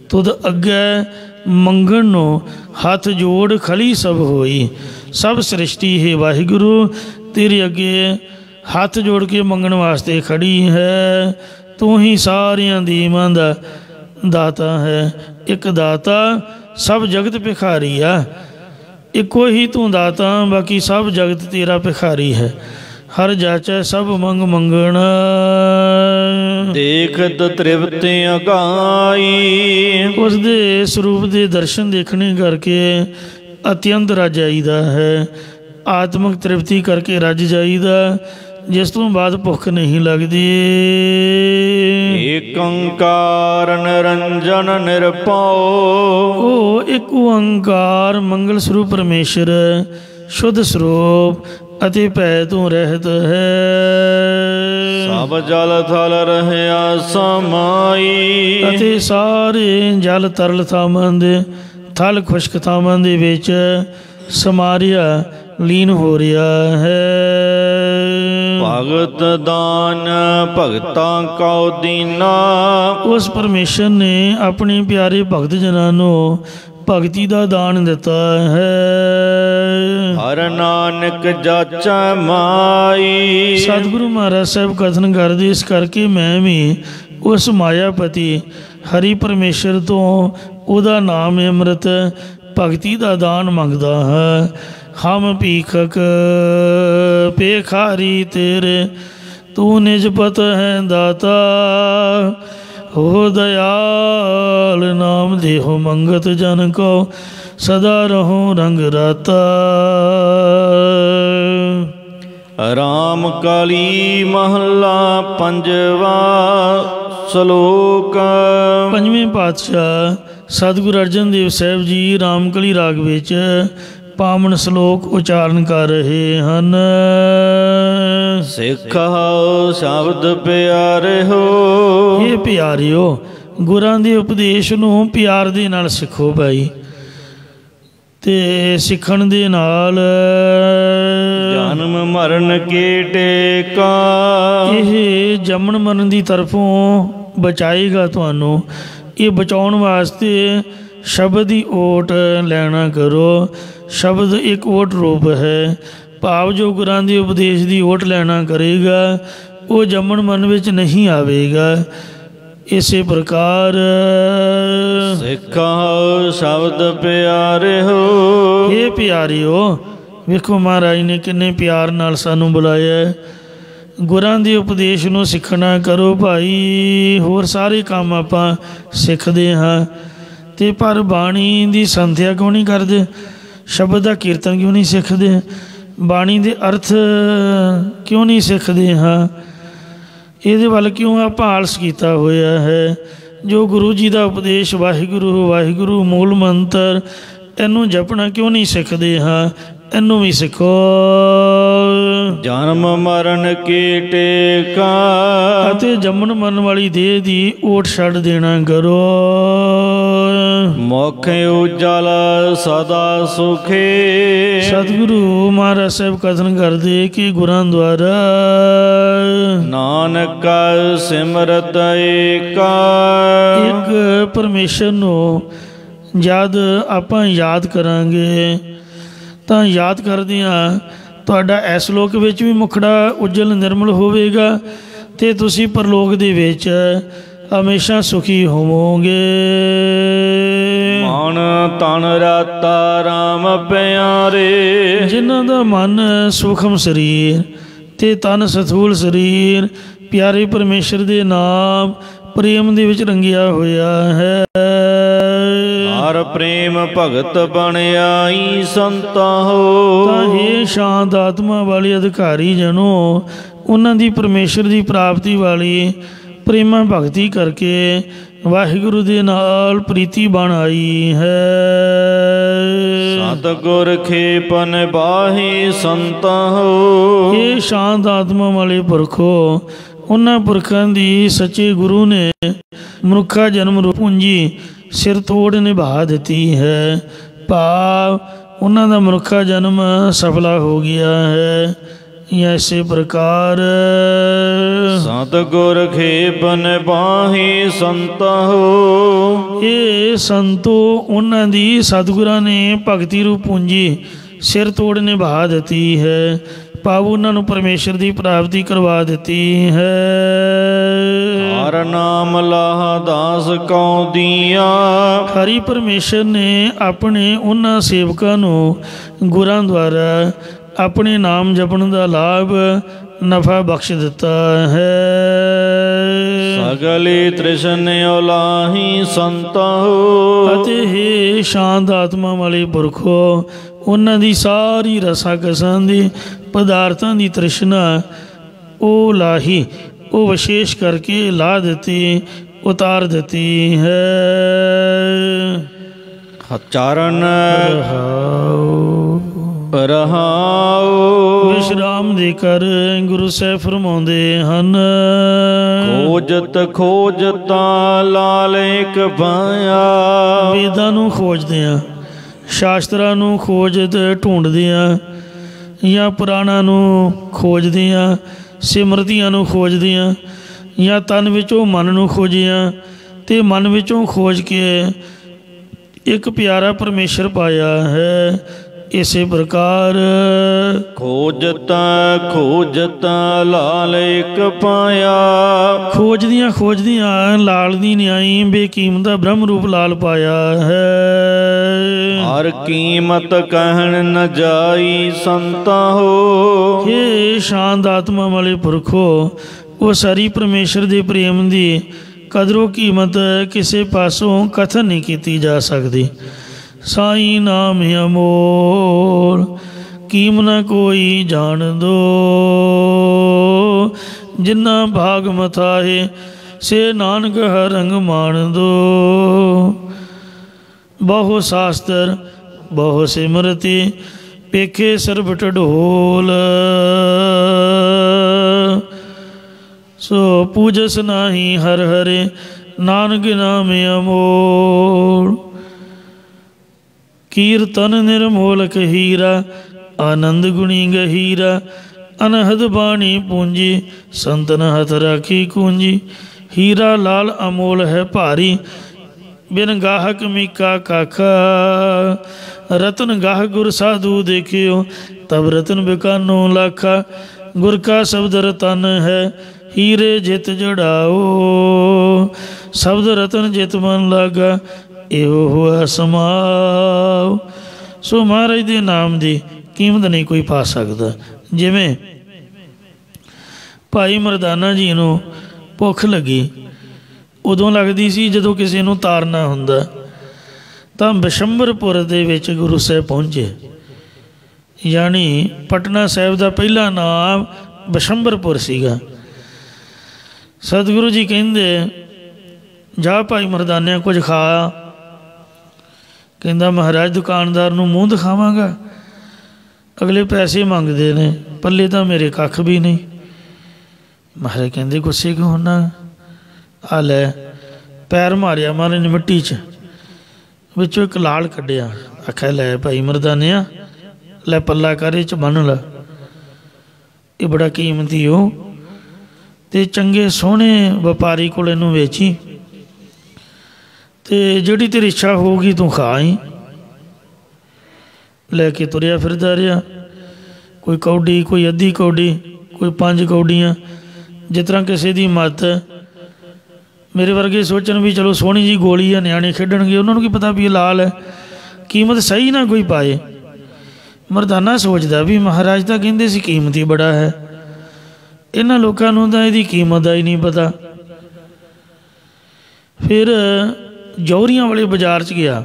ਤੁਧ ਅੱਗੇ ਮੰਗਣ ਨੂੰ ਹੱਥ ਜੋੜ ਖਲੀ ਸਭ ਹੋਈ। ਸਭ ਸ੍ਰਿਸ਼ਟੀ ਹੈ ਵਾਹਿਗੁਰੂ ਤੇਰੇ ਅੱਗੇ ਹੱਥ ਜੋੜ ਕੇ ਮੰਗਣ ਵਾਸਤੇ ਖੜੀ ਹੈ। ਤੂੰ ਹੀ ਸਾਰਿਆਂ ਦੀ ਮਨ ਦਾ ਦਾਤਾ ਹੈ। ਇੱਕ ਦਾਤਾ ਸਭ ਜਗਤ ਭਿਖਾਰੀ ਆ। ਇੱਕੋ ਹੀ ਤੂੰ ਦਾਤਾ, ਬਾਕੀ ਸਭ ਜਗਤ ਤੇਰਾ ਭਿਖਾਰੀ ਹੈ। ਹਰ ਜਾਚੈ ਸਭ ਮੰਗ ਮੰਗਣ, ਦੇਖਤ ਤ੍ਰਿਪਤ ਅਗਾਈ। ਉਸ ਦੇ ਸਰੂਪ ਦੇ ਦਰਸ਼ਨ ਦੇਖਣੇ ਕਰਕੇ ਅਤਿਅੰਤ ਰੱਜ ਜਾਈਦਾ ਹੈ। ਆਤਮਿਕ ਤ੍ਰਿਪਤੀ ਕਰਕੇ ਰੱਜ ਜਾਈਦਾ, ਜਿਸ ਤੋਂ ਬਾਅਦ ਭੁੱਖ ਨਹੀਂ ਲੱਗਦੀ। ਏਕ ਓੰਕਾਰ ਨਿਰੰਜਨ ਨਿਰਭਉ, ਉਹ ਇੱਕ ਓੰਕਾਰ ਮੰਗਲ ਸਰੂਪ ਪਰਮੇਸ਼ਰ ਸ਼ੁੱਧ ਸਰੂਪ ਅਤੇ ਭੈ ਤੋਂ ਰਹਿਤ ਹੈ। ਸਭ ਜਲ ਥਲ ਰਹਿਆ ਸਮਾਈ, ਅਤੇ ਸਾਰੇ ਜਲ ਤਰਲ ਥਾਵਾਂ ਦੇ ਥਲ ਖੁਸ਼ਕ ਥਾਵਾਂ ਦੇ ਵਿੱਚ ਸਮਾਰਿਆ ਲੀਨ ਹੋ ਰਿਹਾ ਹੈ। ਭਗਤ ਦਾਨ ਭਗਤਾਂ ਕਉ ਦੀਨਾ, ਉਸ ਪਰਮੇਸ਼ਰ ਨੇ ਆਪਣੇ ਪਿਆਰੇ ਭਗਤ ਜਨਾਂ ਨੂੰ ਭਗਤੀ ਦਾ ਦਾਨ ਦਿੱਤਾ ਹੈ। ਹਰ ਨਾਨਕ ਜਾਚੈ ਮਾਈ। ਸਤਿਗੁਰੂ ਮਹਾਰਾਜ ਸਾਹਿਬ ਕਥਨ ਕਰਦੇ, ਇਸ ਕਰਕੇ ਮੈਂ ਵੀ ਉਸ ਮਾਇਆਪਤੀ ਹਰੀ ਪਰਮੇਸ਼ਰ ਤੋਂ ਉਹਦਾ ਨਾਮ ਅੰਮ੍ਰਿਤ ਭਗਤੀ ਦਾ ਦਾਨ ਮੰਗਦਾ ਹਾਂ। ਹਮ ਭੀਖਕ ਭੇਖਾਰੀ ਤੇਰੇ, ਤੂੰ ਨਿਜ ਪਤ ਹੈ ਦਾਤਾ। ਹੋ ਦਇਆਲ ਨਾਮ ਦੇਹੋ ਮੰਗਤ ਜਨ ਕੋ, ਸਦਾ ਰਹੋ ਰੰਗ ਰਾਤਾ। ਰਾਮ ਕਾਲੀ ਮਹੱਲਾ ਪੰਜਵਾ, ਸ਼ਲੋਕ। ਪੰਜਵੇਂ ਪਾਤਸ਼ਾਹ ਸਤਿਗੁਰੂ ਅਰਜਨ ਦੇਵ ਸਾਹਿਬ ਜੀ ਰਾਮਕਲੀ ਰਾਗ ਵਿੱਚ ਪਾਵਨ ਸ਼ਲੋਕ ਉਚਾਰਨ ਕਰ ਰਹੇ ਹਨ। ਸਿੱਖ ਹਉ ਸ਼ਬਦ ਪਿਆਰੇ ਹੋ, ਇਹ ਪਿਆਰਿਓ ਗੁਰਾਂ ਦੇ ਉਪਦੇਸ਼ ਨੂੰ ਪਿਆਰ ਦੇ ਨਾਲ ਸਿੱਖੋ ਭਾਈ। ਤੇ ਸਿੱਖਣ ਦੇ ਨਾਲ ਜਨਮ ਮਰਨ ਕੇ ਟੇਕਾ, ਇਹ ਜੰਮਣ ਮਰਨ ਦੀ ਤਰਫੋਂ ਬਚਾਏਗਾ ਤੁਹਾਨੂੰ। ਇਹ ਬਚਾਉਣ ਵਾਸਤੇ ਸ਼ਬਦ ਦੀ ਓਟ ਲੈਣਾ ਕਰੋ। ਸ਼ਬਦ ਇੱਕ ਓਟ ਰੂਪ ਹੈ, ਭਾਵ ਜੋ ਗੁਰਾਂ ਦੇ ਉਪਦੇਸ਼ ਦੀ ਓਟ ਲੈਣਾ ਕਰੇਗਾ ਉਹ ਜੰਮਣ ਮਰਨ ਵਿੱਚ ਨਹੀਂ ਆਵੇਗਾ। ਇਸੇ ਪ੍ਰਕਾਰ ਸਿੱਖ ਹਉ ਸ਼ਬਦ ਪਿਆਰੇ ਹੋ। ਇਹ ਪਿਆਰਿਓ ਵੇਖੋ ਮਹਾਰਾਜ ਨੇ ਕਿੰਨੇ ਪਿਆਰ ਨਾਲ ਸਾਨੂੰ ਬੁਲਾਇਆ। ਗੁਰਾਂ ਦੇ ਉਪਦੇਸ਼ ਨੂੰ ਸਿੱਖਣਾ ਕਰੋ ਭਾਈ। ਹੋਰ ਸਾਰੇ ਕੰਮ ਆਪਾਂ ਸਿੱਖਦੇ ਹਾਂ ਤੇ ਪਰ ਬਾਣੀ ਦੀ ਸੰਥਿਆ ਕਿਉਂ ਨਹੀਂ ਕਰਦੇ? ਸ਼ਬਦ ਦਾ ਕੀਰਤਨ ਕਿਉਂ ਨਹੀਂ ਸਿੱਖਦੇ? ਬਾਣੀ ਦੇ ਅਰਥ ਕਿਉਂ ਨਹੀਂ ਸਿੱਖਦੇ ਹਾਂ? ਇਹਦੇ ਵੱਲ ਕਿਉਂ ਆਪਾਂ ਆਲਸ ਕੀਤਾ ਹੋਇਆ ਹੈ? ਜੋ ਗੁਰੂ ਜੀ ਦਾ ਉਪਦੇਸ਼ ਵਾਹਿਗੁਰੂ ਵਾਹਿਗੁਰੂ ਮੂਲ ਮੰਤਰ, ਇਹਨੂੰ ਜਪਣਾ ਕਿਉਂ ਨਹੀਂ ਸਿੱਖਦੇ ਹਾਂ? ਇਹਨੂੰ ਵੀ ਸਿੱਖੋ। ਜਨਮ ਮਰਨ ਕੀ ਟੇਕਾ, ਅਤੇ ਜੰਮਣ ਮਰਨ ਵਾਲੀ ਦੇਹ ਦੀ ਓਟ ਛੱਡ ਦੇਣਾ ਕਰੋ। ਮੁਖ ਉਜਲ ਸਦਾ ਸੁਖੇ, ਸਤਿਗੁਰੂ ਮਹਾਰਾਜ ਸਾਹਿਬ ਕਥਨ ਕਰਦੇ ਕਿ ਗੁਰਾਂ ਦੁਆਰਾ ਨਾਨਕ ਸਿਮਰਤ ਏਕਾ। ਇੱਕ ਪਰਮੇਸ਼ਰ ਨੂੰ ਜਦ ਆਪਾਂ ਯਾਦ ਕਰਾਂਗੇ ਤਾਂ ਯਾਦ ਕਰਦਿਆਂ ਤੁਹਾਡਾ ਇਸ ਲੋਕ ਵਿੱਚ ਵੀ ਮੁਖੜਾ ਉਜਲ ਨਿਰਮਲ ਹੋਵੇਗਾ ਅਤੇ ਤੁਸੀਂ ਪਰਲੋਕ ਦੇ ਵਿੱਚ ਹਮੇਸ਼ਾ ਸੁਖੀ ਹੋਵੋਗੇ। ਮਨ ਤਨ ਰਾਤਾ ਰਾਮ ਪਿਆਰੇ, ਜਿਨ੍ਹਾਂ ਦਾ ਮਨ ਸੂਖਮ ਸਰੀਰ ਅਤੇ ਤਨ ਸਥੂਲ ਸਰੀਰ ਪਿਆਰੇ ਪਰਮੇਸ਼ਰ ਦੇ ਨਾਮ ਪ੍ਰੇਮ ਦੇ ਵਿੱਚ ਰੰਗਿਆ ਹੋਇਆ ਹੈ। ਹਰ ਪ੍ਰੇਮ ਭਗਤ ਬਣਾਈ ਸੰਤਾ ਹੋ। ਤਾਂ ਇਹ ਸ਼ਾਂਤ ਆਤਮਾ ਵਾਲੇ ਅਧਿਕਾਰੀ ਜਨੋ, ਉਹਨਾਂ ਦੀ ਪਰਮੇਸ਼ਰ ਦੀ ਪ੍ਰਾਪਤੀ ਵਾਲੀ ਪ੍ਰੇਮਾ ਭਗਤੀ ਕਰਕੇ ਵਾਹਿਗੁਰੂ ਦੇ ਨਾਲ ਪ੍ਰੀਤੀ ਬਣ ਆਈ ਹੈ। ਸਤਿਗੁਰ ਖੇਪ ਨਿਭਾਹੀ ਸੰਤਾ ਹੋ। ਇਹ ਸ਼ਾਂਤ ਆਤਮਾ ਵਾਲੇ ਪੁਰਖੋ, ਉਹਨਾਂ ਪੁਰਖਾਂ ਦੀ ਸੱਚੇ ਗੁਰੂ ਨੇ ਮਨੁੱਖਾ ਜਨਮ ਰੂਪ ਪੂੰਜੀ ਸਿਰ ਤੋੜ ਨਿਭਾ ਦਿੱਤੀ ਹੈ। ਭਾਵ ਉਹਨਾਂ ਦਾ ਮਨੁੱਖਾ ਜਨਮ ਸਫਲਾ ਹੋ ਗਿਆ ਹੈ। ਐਸੇ ਪ੍ਰਕਾਰ ਸਤਿਗੁਰ ਖੇਪ ਨਿਭਾਹੀ ਸੰਤਹੁ। ਇਹ ਸੰਤੋ ਉਹਨਾਂ ਦੀ ਸਤਿਗੁਰਾਂ ਨੇ ਭਗਤੀ ਰੂਪ ਪੂੰਜੀ ਸਿਰ ਤੋੜ ਨਿਭਾ ਦਿੱਤੀ ਹੈ। ਭਾਵ ਉਹਨਾਂ ਨੂੰ ਪਰਮੇਸ਼ਰ ਦੀ ਪ੍ਰਾਪਤੀ ਕਰਵਾ ਦਿੱਤੀ ਹੈ। ਹਰ ਨਾਮ ਲਾਹ ਦਾਸ ਕਉ ਦੀਆ। ਹਰੀ ਪਰਮੇਸ਼ਰ ਨੇ ਆਪਣੇ ਉਹਨਾਂ ਸੇਵਕਾਂ ਨੂੰ ਗੁਰਾਂ ਦੁਆਰਾ ਆਪਣੇ ਨਾਮ ਜਪਣ ਦਾ ਲਾਭ ਨਫਾ ਬਖਸ਼ ਦਿੱਤਾ ਹੈ। ਸਗਲੀ ਤ੍ਰਿਸ਼ਨ ਉਲਾਹੀ ਸੰਤਹੁ। ਅਤੇ ਹੇ ਸ਼ਾਂਤ ਆਤਮਾ ਵਾਲੇ ਪੁਰਖੋ, ਉਹਨਾਂ ਦੀ ਸਾਰੀ ਰਸਾਂ ਕਸਾਂ ਦੀ ਪਦਾਰਥਾਂ ਦੀ ਤ੍ਰਿਸ਼ਨਾ ਉਹ ਲਾਹੀ, ਉਹ ਵਿਸ਼ੇਸ਼ ਕਰਕੇ ਲਾ ਦਿੱਤੀ, ਉਤਾਰ ਦਿੱਤੀ ਹੈ। ਚਰਨ ਰਹਾਉ। ਵਿਸ਼ਰਾਮ ਦੇ ਕਰ ਗੁਰੂ ਸਾਹਿਬ ਫਰਮਾਉਂਦੇ ਹਨ। ਖੋਜਤ ਖੋਜਤਾ ਲਾਲੇਕ ਪਾਇਆ। ਵੇਦਾਂ ਨੂੰ ਖੋਜਦੇ ਆ, ਸ਼ਾਸਤਰਾਂ ਨੂੰ ਖੋਜਦ ਢੂੰਡਦੇ ਆ, ਜਾਂ ਪੁਰਾਣਾਂ ਨੂੰ ਖੋਜਦੇ ਆ, ਸਿਮਰਤੀਆਂ ਨੂੰ ਖੋਜਦੇ ਆ, ਜਾਂ ਤਨ ਵਿੱਚੋਂ ਮਨ ਨੂੰ ਖੋਜਿਆ ਅਤੇ ਮਨ ਵਿੱਚੋਂ ਖੋਜ ਕੇ ਇੱਕ ਪਿਆਰਾ ਪਰਮੇਸ਼ਰ ਪਾਇਆ ਹੈ। ਇਸੇ ਪ੍ਰਕਾਰ ਖੋਜਤਾ ਖੋਜਤਾ ਲਾਲੇਕ ਪਾਇਆ। ਖੋਜਦੀਆਂ ਖੋਜਦੀਆਂ ਲਾਲ ਦੀ ਨਿਆਈ ਬੇਕੀਮਤ ਬ੍ਰਹਮ ਰੂਪ ਲਾਲ ਪਾਇਆ ਹੈ। ਹਰ ਕੀਮਤ ਕਹਿਣ ਨ ਜਾਈ ਸੰਤਹੁ। ਹੇ ਸ਼ਾਂਤ ਆਤਮਾ ਵਾਲੇ ਪੁਰਖੋ, ਉਹ ਸਾਰੀ ਪਰਮੇਸ਼ਰ ਦੇ ਪ੍ਰੇਮ ਦੀ ਕਦਰੋ ਕੀਮਤ ਕਿਸੇ ਪਾਸੋਂ ਕਥਨ ਨਹੀਂ ਕੀਤੀ ਜਾ ਸਕਦੀ। ਸਾਈ ਨਾਮ ਅਮੋਲ ਕੀਮ ਨ ਕੋਈ ਜਾਣ ਦੋ। ਜਿੰਨਾ ਭਾਗ ਮਥਾਏ ਸੇ ਨਾਨਕ ਹਰ ਰੰਗ ਮਾਣ ਦੋ। ਬਹੁ ਸ਼ਾਸਤਰ ਬਹੁ ਸਿਮਰਤੀ ਪੇਖੇ ਸਰਬ ਢੋਲ। ਸੋ ਪੂਜਸ ਨਾਹੀ ਹਰ ਹਰੇ ਨਾਨਕ ਨਾਮ ਅਮੋਲ। ਕੀਰਤਨ ਨਿਰਮੋਲਕ ਹੀਰਾ ਆਨੰਦ ਗੁਣੀ ਗਹੀਰਾ। ਅਨਹਦ ਬਾਣੀ ਪੂੰਜੀ ਸੰਤਨ ਹੱਥ ਰਾਖੀ ਕੂੰਜੀ। ਹੀਰਾ ਲਾਲ ਅਮੋਲ ਹੈ ਭਾਰੀ ਬਿਨ ਗਾਹਕ ਮੀਕਾ ਕਾਖਾ। ਰਤਨ ਗਾਹ ਗੁਰ ਸਾਧੂ ਦੇਖਿਓ ਤਬ ਰਤਨ ਬਿਕਾਨੋ ਲਾਖਾ। ਗੁਰ ਕਾ ਸ਼ਬਦ ਰਤਨ ਹੈ ਹੀਰੇ ਜਿਤ ਜੜਾਓ। ਸ਼ਬਦ ਰਤਨ ਜਿਤ ਮਨ ਲਾਗਾ ਇਹੋ ਹੋਆ ਸਮਾਉ। ਸੋ ਮਹਾਰਾਜ ਦੇ ਨਾਮ ਦੀ ਕੀਮਤ ਨਹੀਂ ਕੋਈ ਪਾ ਸਕਦਾ। ਜਿਵੇਂ ਭਾਈ ਮਰਦਾਨਾ ਜੀ ਨੂੰ ਭੁੱਖ ਲੱਗੀ ਉਦੋਂ ਲੱਗਦੀ ਸੀ ਜਦੋਂ ਕਿਸੇ ਨੂੰ ਤਾਰਨਾ ਹੁੰਦਾ। ਤਾਂ ਬਿਸ਼ੰਬਰਪੁਰ ਦੇ ਵਿੱਚ ਗੁਰੂ ਸਾਹਿਬ ਪਹੁੰਚੇ। ਯਾਨੀ ਪਟਨਾ ਸਾਹਿਬ ਦਾ ਪਹਿਲਾ ਨਾਮ ਬਿਸ਼ੰਬਰਪੁਰ ਸੀਗਾ। ਸਤਿਗੁਰੂ ਜੀ ਕਹਿੰਦੇ ਜਾ ਭਾਈ ਮਰਦਾਨਿਆਂ ਕੁਝ ਖਾ। ਕਹਿੰਦਾ ਮਹਾਰਾਜ ਦੁਕਾਨਦਾਰ ਨੂੰ ਮੂੰਹ ਦਿਖਾਵਾਂਗਾ, ਅਗਲੇ ਪੈਸੇ ਮੰਗਦੇ ਨੇ, ਪੱਲੇ ਤਾਂ ਮੇਰੇ ਕੱਖ ਵੀ ਨਹੀਂ। ਮਹਾਰਾਜ ਕਹਿੰਦੇ ਗੁੱਸੇ ਕਿਉਂ ਹੁੰਦਾ? ਆ ਲੈ, ਪੈਰ ਮਾਰਿਆ ਮਹਾਰਾਜ ਨੇ ਮਿੱਟੀ 'ਚ, ਵਿੱਚੋਂ ਇੱਕ ਲਾਲ ਕੱਢਿਆ। ਆਖਿਆ ਲੈ ਭਾਈ ਮਰਦਾਨਿਆ ਲੈ ਪੱਲਾ ਕਰ, ਇਹ 'ਚ ਬੰਨ੍ਹ ਲਾ, ਇਹ ਬੜਾ ਕੀਮਤੀ ਹੋ ਅਤੇ ਚੰਗੇ ਸੋਹਣੇ ਵਪਾਰੀ ਕੋਲ ਇਹਨੂੰ ਵੇਚੀ ਅਤੇ ਜਿਹੜੀ ਤੇਰੀ ਇੱਛਾ ਹੋਊਗੀ ਤੂੰ ਖਾ ਆਈ। ਲੈ ਕੇ ਤੁਰਿਆ ਫਿਰਦਾ ਰਿਹਾ, ਕੋਈ ਕੌਡੀ, ਕੋਈ ਅੱਧੀ ਕੌਡੀ, ਕੋਈ 5 ਕੌਡੀਆਂ, ਜਿਸ ਤਰ੍ਹਾਂ ਕਿਸੇ ਦੀ ਮੱਤ। ਮੇਰੇ ਵਰਗੇ ਸੋਚਣ ਵੀ ਚਲੋ ਸੋਹਣੀ ਜੀ ਗੋਲੀ ਆ, ਨਿਆਣੇ ਖੇਡਣਗੇ, ਉਹਨਾਂ ਨੂੰ ਕੀ ਪਤਾ ਵੀ ਇਹ ਲਾਲ ਹੈ, ਕੀਮਤ ਸਹੀ ਨਾ ਕੋਈ ਪਾਏ। ਮਰਦਾਨਾ ਸੋਚਦਾ ਵੀ ਮਹਾਰਾਜ ਤਾਂ ਕਹਿੰਦੇ ਸੀ ਕੀਮਤੀ ਬੜਾ ਹੈ, ਇਹਨਾਂ ਲੋਕਾਂ ਨੂੰ ਤਾਂ ਇਹਦੀ ਕੀਮਤ ਦਾ ਹੀ ਨਹੀਂ ਪਤਾ। ਫਿਰ ਜੌਹਰੀਆਂ ਵਾਲੇ ਬਾਜ਼ਾਰ 'ਚ ਗਿਆ।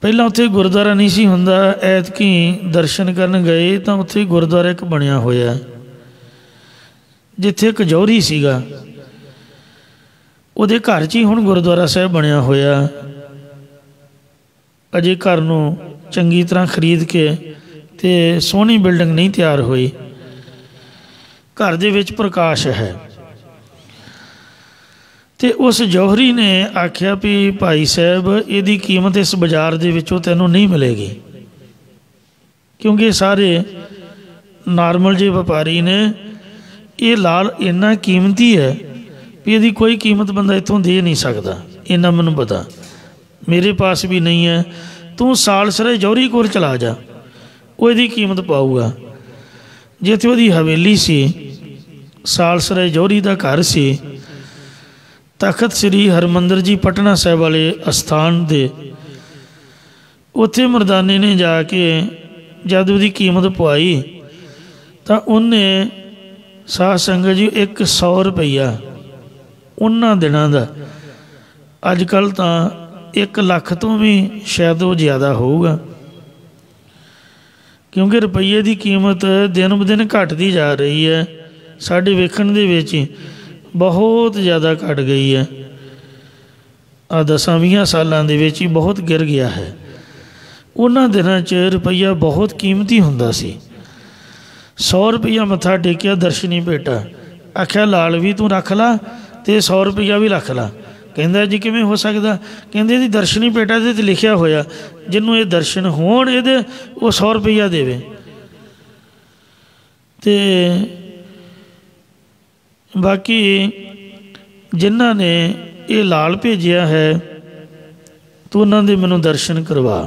ਪਹਿਲਾਂ ਉੱਥੇ ਗੁਰਦੁਆਰਾ ਨਹੀਂ ਸੀ ਹੁੰਦਾ। ਐਤਕੀ ਦਰਸ਼ਨ ਕਰਨ ਗਏ ਤਾਂ ਉੱਥੇ ਗੁਰਦੁਆਰਾ ਇੱਕ ਬਣਿਆ ਹੋਇਆ, ਜਿੱਥੇ ਇੱਕ ਜੌਹਰੀ ਸੀਗਾ, ਉਹਦੇ ਘਰ 'ਚ ਹੀ ਹੁਣ ਗੁਰਦੁਆਰਾ ਸਾਹਿਬ ਬਣਿਆ ਹੋਇਆ। ਅਜੇ ਘਰ ਨੂੰ ਚੰਗੀ ਤਰ੍ਹਾਂ ਖਰੀਦ ਕੇ ਅਤੇ ਸੋਹਣੀ ਬਿਲਡਿੰਗ ਨਹੀਂ ਤਿਆਰ ਹੋਈ। घर दे विच प्रकाश है। तो उस जौहरी ने आख्या भी भाई साहब इहदी कीमत इस बाजार दे विचों तैनूं नहीं मिलेगी, क्योंकि सारे नॉर्मल जे व्यापारी ने। ये लाल इन्ना कीमती है भी इहदी कोई कीमत बंदा इत्थों दे नहीं सकता, इन्ना मैनूं पता, मेरे पास भी नहीं है। तू सालसरे जौहरी कोल चला जा, वो इहदी कीमत पाऊगा। जिथे उहदी हवेली सी, सालसरे जौहरी का घर सी, तखत श्री हरमंदर जी पटना साहिब वाले अस्थान दे, उत्थे मरदाने ने जाके जद उसकी कीमत पवाई तो उन्हें साध संगत जी 100 रुपया उन्होंने दिनों का, अजकल तो 1 लाख तो भी शायद वो ज़्यादा होगा, क्योंकि रुपये की कीमत दिन ब दिन घटती जा रही है। साढ़े वेखण दे विच बहुत ज़्यादा घट गई है। 10-20 सालों के बहुत गिर गया है। उन्होंने दिनों च रुपया बहुत कीमती हुंदा सी। 100 रुपया मत्था टेकिया दर्शनी भेटा, आख्या लाल भी तू रख ला तो 100 रुपया भी रख ला। कहंदा जी किवें हो सकदा? कहंदे जी दर्शनी भेटा दे ते लिखिया होया जिन्हों ये दर्शन होण इहदे वो 100 रुपया देवे। ते बाकी जिन्हां ने ये लाल भेजिया है तो उन्हां दे मैनूं दर्शन करवा।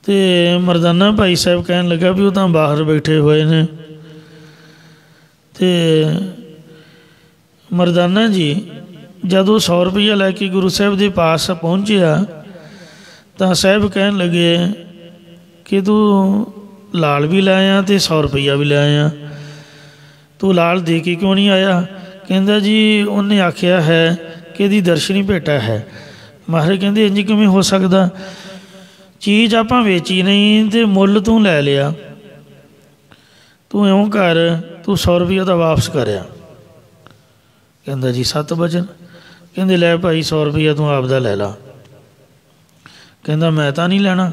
तो मरदाना भाई साहब कहन लगा भी वो तो बाहर बैठे हुए ने। तो मरदाना जी जदों 100 रुपया लैके गुरु साहब के पास पहुँचया तो साहब कहन लगे कि तू लाल भी ले आया तो 100 रुपया भी ले आया, तू लाल दे के क्यों नहीं आया? कहंदा जी उन्हें आख्या है कि इहदी दर्शनी भेटा है। महाराज कहंदे इंज किवें हो सकदा? चीज़ आपां वेची नहीं तो मुल तू लै लिया, तू इउं कर तू 100 रुपया तो वापस करया। कहंदा जी 7 वजन। कहंदे लै भाई 100 रुपया तू आपदा लै ला। कहंदा मैं तो नहीं लैना,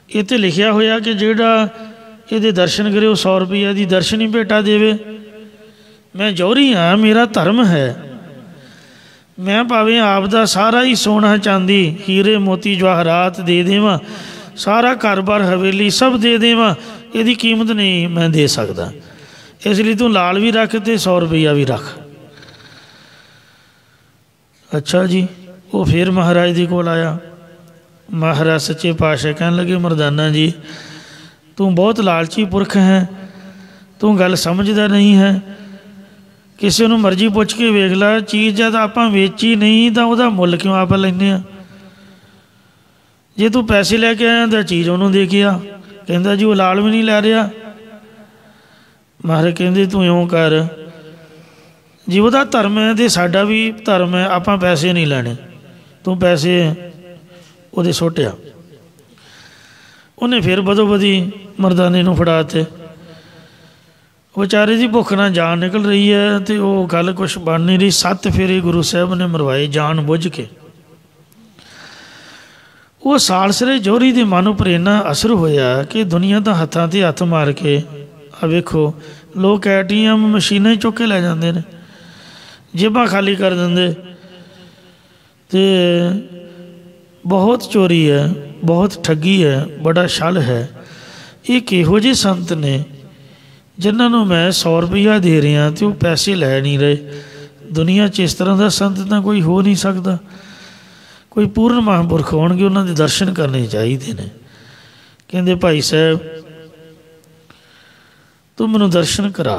इत्थे लिखिया होया कि जिहड़ा इहदे दर्शन करे 100 रुपया दी दर्शनी भेटा देवे। मैं जौहरी हाँ, मेरा धर्म है, मैं भावें आपदा सारा ही सोना चांदी हीरे मोती जवाहरात दे देवां, सारा घर बार हवेली सब दे देवां, इहदी कीमत नहीं मैं दे सकदा, इसलिए तू लाल भी रख ते 100 रुपया भी रख। अच्छा जी। वो फिर महाराज जी कोल आया। महाराज सच्चे पातशाह कहन लगे मरदाना जी तू बहुत लालची पुरख है, तू गल समझदा नहीं है। किसी नूं मर्जी पुछ के वेख ला, चीज़ जद आपां वेची नहीं तो वह मुल क्यों आप लैने आ? जे तू पैसे लैके आया तो चीज़ उन्होंने दे के आ। कहंदा जी वो लाल भी नहीं लै रहा। महाराज कहंदे तू इउं कर, जी वह धर्म है तो साडा भी धर्म है, आपां पैसे नहीं लैने, तू पैसे वो सुट्या। उन्हें फिर बदो बदी मरदाने नूं फड़ाते। बेचारे की भुख ना जान निकल रही है तो वो गल कुछ बन नहीं रही। 7 फेरे गुरु साहब ने मरवाए जान बुझ के। वो सालसरे जौहरी के मन पर इन्ना असर होया कि दुनिया तो हत्थां ते हत्थ मार के आ वेखो लोग ATM मशीनां चुक के लै जाते हैं, जेबां खाली कर देंगे। तो बहुत चोरी है, बहुत ठगी है, बड़ा छल है। ये किहो जिहे संत ने जिन्होंने मैं 100 रुपया दे रहा तो वो पैसे लै नहीं रहे। दुनिया च इस तरह का संत तो कोई हो नहीं सकता। कोई पूर्ण महापुरख होणगे, उन्होंने दर्शन करने चाहिए ने। कहते भाई साहब तू मैनू दर्शन करा।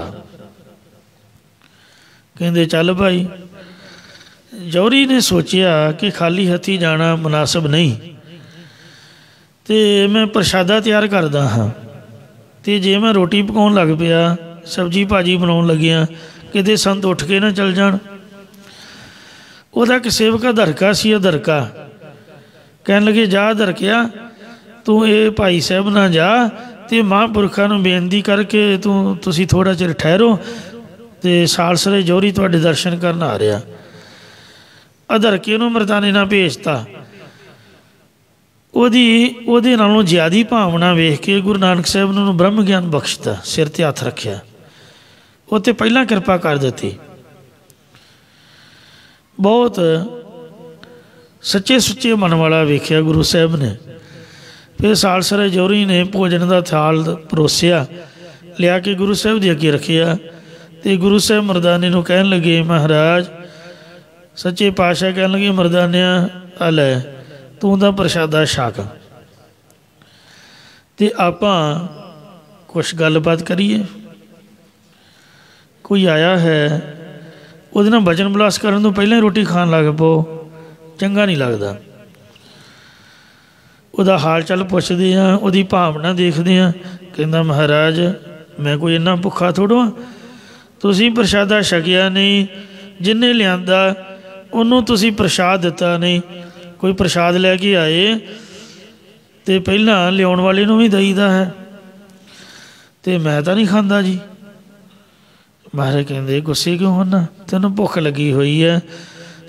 कहते चल भाई। जौहरी ने सोचिया कि खाली हथी जाना मुनासिब नहीं, तो मैं प्रशादा तैयार करदा हाँ। तो जे मैं रोटी पकाउण लग पिया, सब्जी भाजी बनाउण लग्या, किते संत उठ के ना चल जाण। उहदा एक सेवका धरका सी, धरका कहन लगे जा धरकिया तू ये भाई साहब ना जा, तो महापुरखा नूं बेनती करके तुसीं थोड़ा चिर ठहरो, तो सालसरे जौहरी तुहाडे दर्शन करन आ रहा। अधरके नूं मरदाने ना भेजता। ਉਹਦੇ ਨਾਲੋਂ ਜ਼ਿਆਦੀ ਭਾਵਨਾ ਵੇਖ ਕੇ ਗੁਰੂ ਨਾਨਕ ਸਾਹਿਬ ਨੇ ਉਹਨੂੰ ਬ੍ਰਹਮ ਗਿਆਨ ਬਖਸ਼ਤਾ, ਸਿਰ 'ਤੇ ਹੱਥ ਰੱਖਿਆ, ਉਹ 'ਤੇ ਪਹਿਲਾਂ ਕਿਰਪਾ ਕਰ ਦਿੱਤੀ। ਬਹੁਤ ਸੱਚੇ ਸੁੱਚੇ ਮਨ ਵਾਲਾ ਵੇਖਿਆ ਗੁਰੂ ਸਾਹਿਬ ਨੇ। ਫਿਰ ਸਾਲਸਰਾ ਜੌਹਰੀ ਨੇ ਭੋਜਨ ਦਾ ਥਾਲ ਪਰੋਸਿਆ, ਲਿਆ ਕੇ ਗੁਰੂ ਸਾਹਿਬ ਦੇ ਅੱਗੇ ਰੱਖਿਆ, ਅਤੇ ਗੁਰੂ ਸਾਹਿਬ ਮਰਦਾਨੇ ਨੂੰ ਕਹਿਣ ਲੱਗੇ, ਮਹਾਰਾਜ ਸੱਚੇ ਪਾਤਸ਼ਾਹ ਕਹਿਣ ਲੱਗੇ, ਮਰਦਾਨਿਆਂ ਆ ਲੈ ਤੂੰ ਤਾਂ ਪ੍ਰਸ਼ਾਦਾ ਛਕ, ਅਤੇ ਆਪਾਂ ਕੁਛ ਗੱਲਬਾਤ ਕਰੀਏ। ਕੋਈ ਆਇਆ ਹੈ, ਉਹਦੇ ਨਾਲ ਵਚਨ ਵਿਲਾਸ ਕਰਨ ਤੋਂ ਪਹਿਲਾਂ ਹੀ ਰੋਟੀ ਖਾਣ ਲੱਗ ਪਓ, ਚੰਗਾ ਨਹੀਂ ਲੱਗਦਾ। ਉਹਦਾ ਹਾਲ ਚਾਲ ਪੁੱਛਦੇ ਹਾਂ, ਉਹਦੀ ਭਾਵਨਾ ਦੇਖਦੇ ਹਾਂ। ਕਹਿੰਦਾ ਮਹਾਰਾਜ ਮੈਂ ਕੋਈ ਇੰਨਾ ਭੁੱਖਾ ਥੋੜ੍ਹਾ, ਤੁਸੀਂ ਪ੍ਰਸ਼ਾਦਾ ਛਕਿਆ ਨਹੀਂ, ਜਿਹਨੇ ਲਿਆਂਦਾ ਉਹਨੂੰ ਤੁਸੀਂ ਪ੍ਰਸ਼ਾਦ ਦਿੱਤਾ ਨਹੀਂ। ਕੋਈ ਪ੍ਰਸ਼ਾਦ ਲੈ ਕੇ ਆਏ ਅਤੇ ਪਹਿਲਾਂ ਲਿਆਉਣ ਵਾਲੇ ਨੂੰ ਵੀ ਦਈਦਾ ਹੈ, ਅਤੇ ਮੈਂ ਤਾਂ ਨਹੀਂ ਖਾਂਦਾ ਜੀ। ਮਹਾਰਾਜ ਕਹਿੰਦੇ ਗੁੱਸੇ ਕਿਉਂ ਹੋਣਾ, ਤੈਨੂੰ ਭੁੱਖ ਲੱਗੀ ਹੋਈ ਹੈ,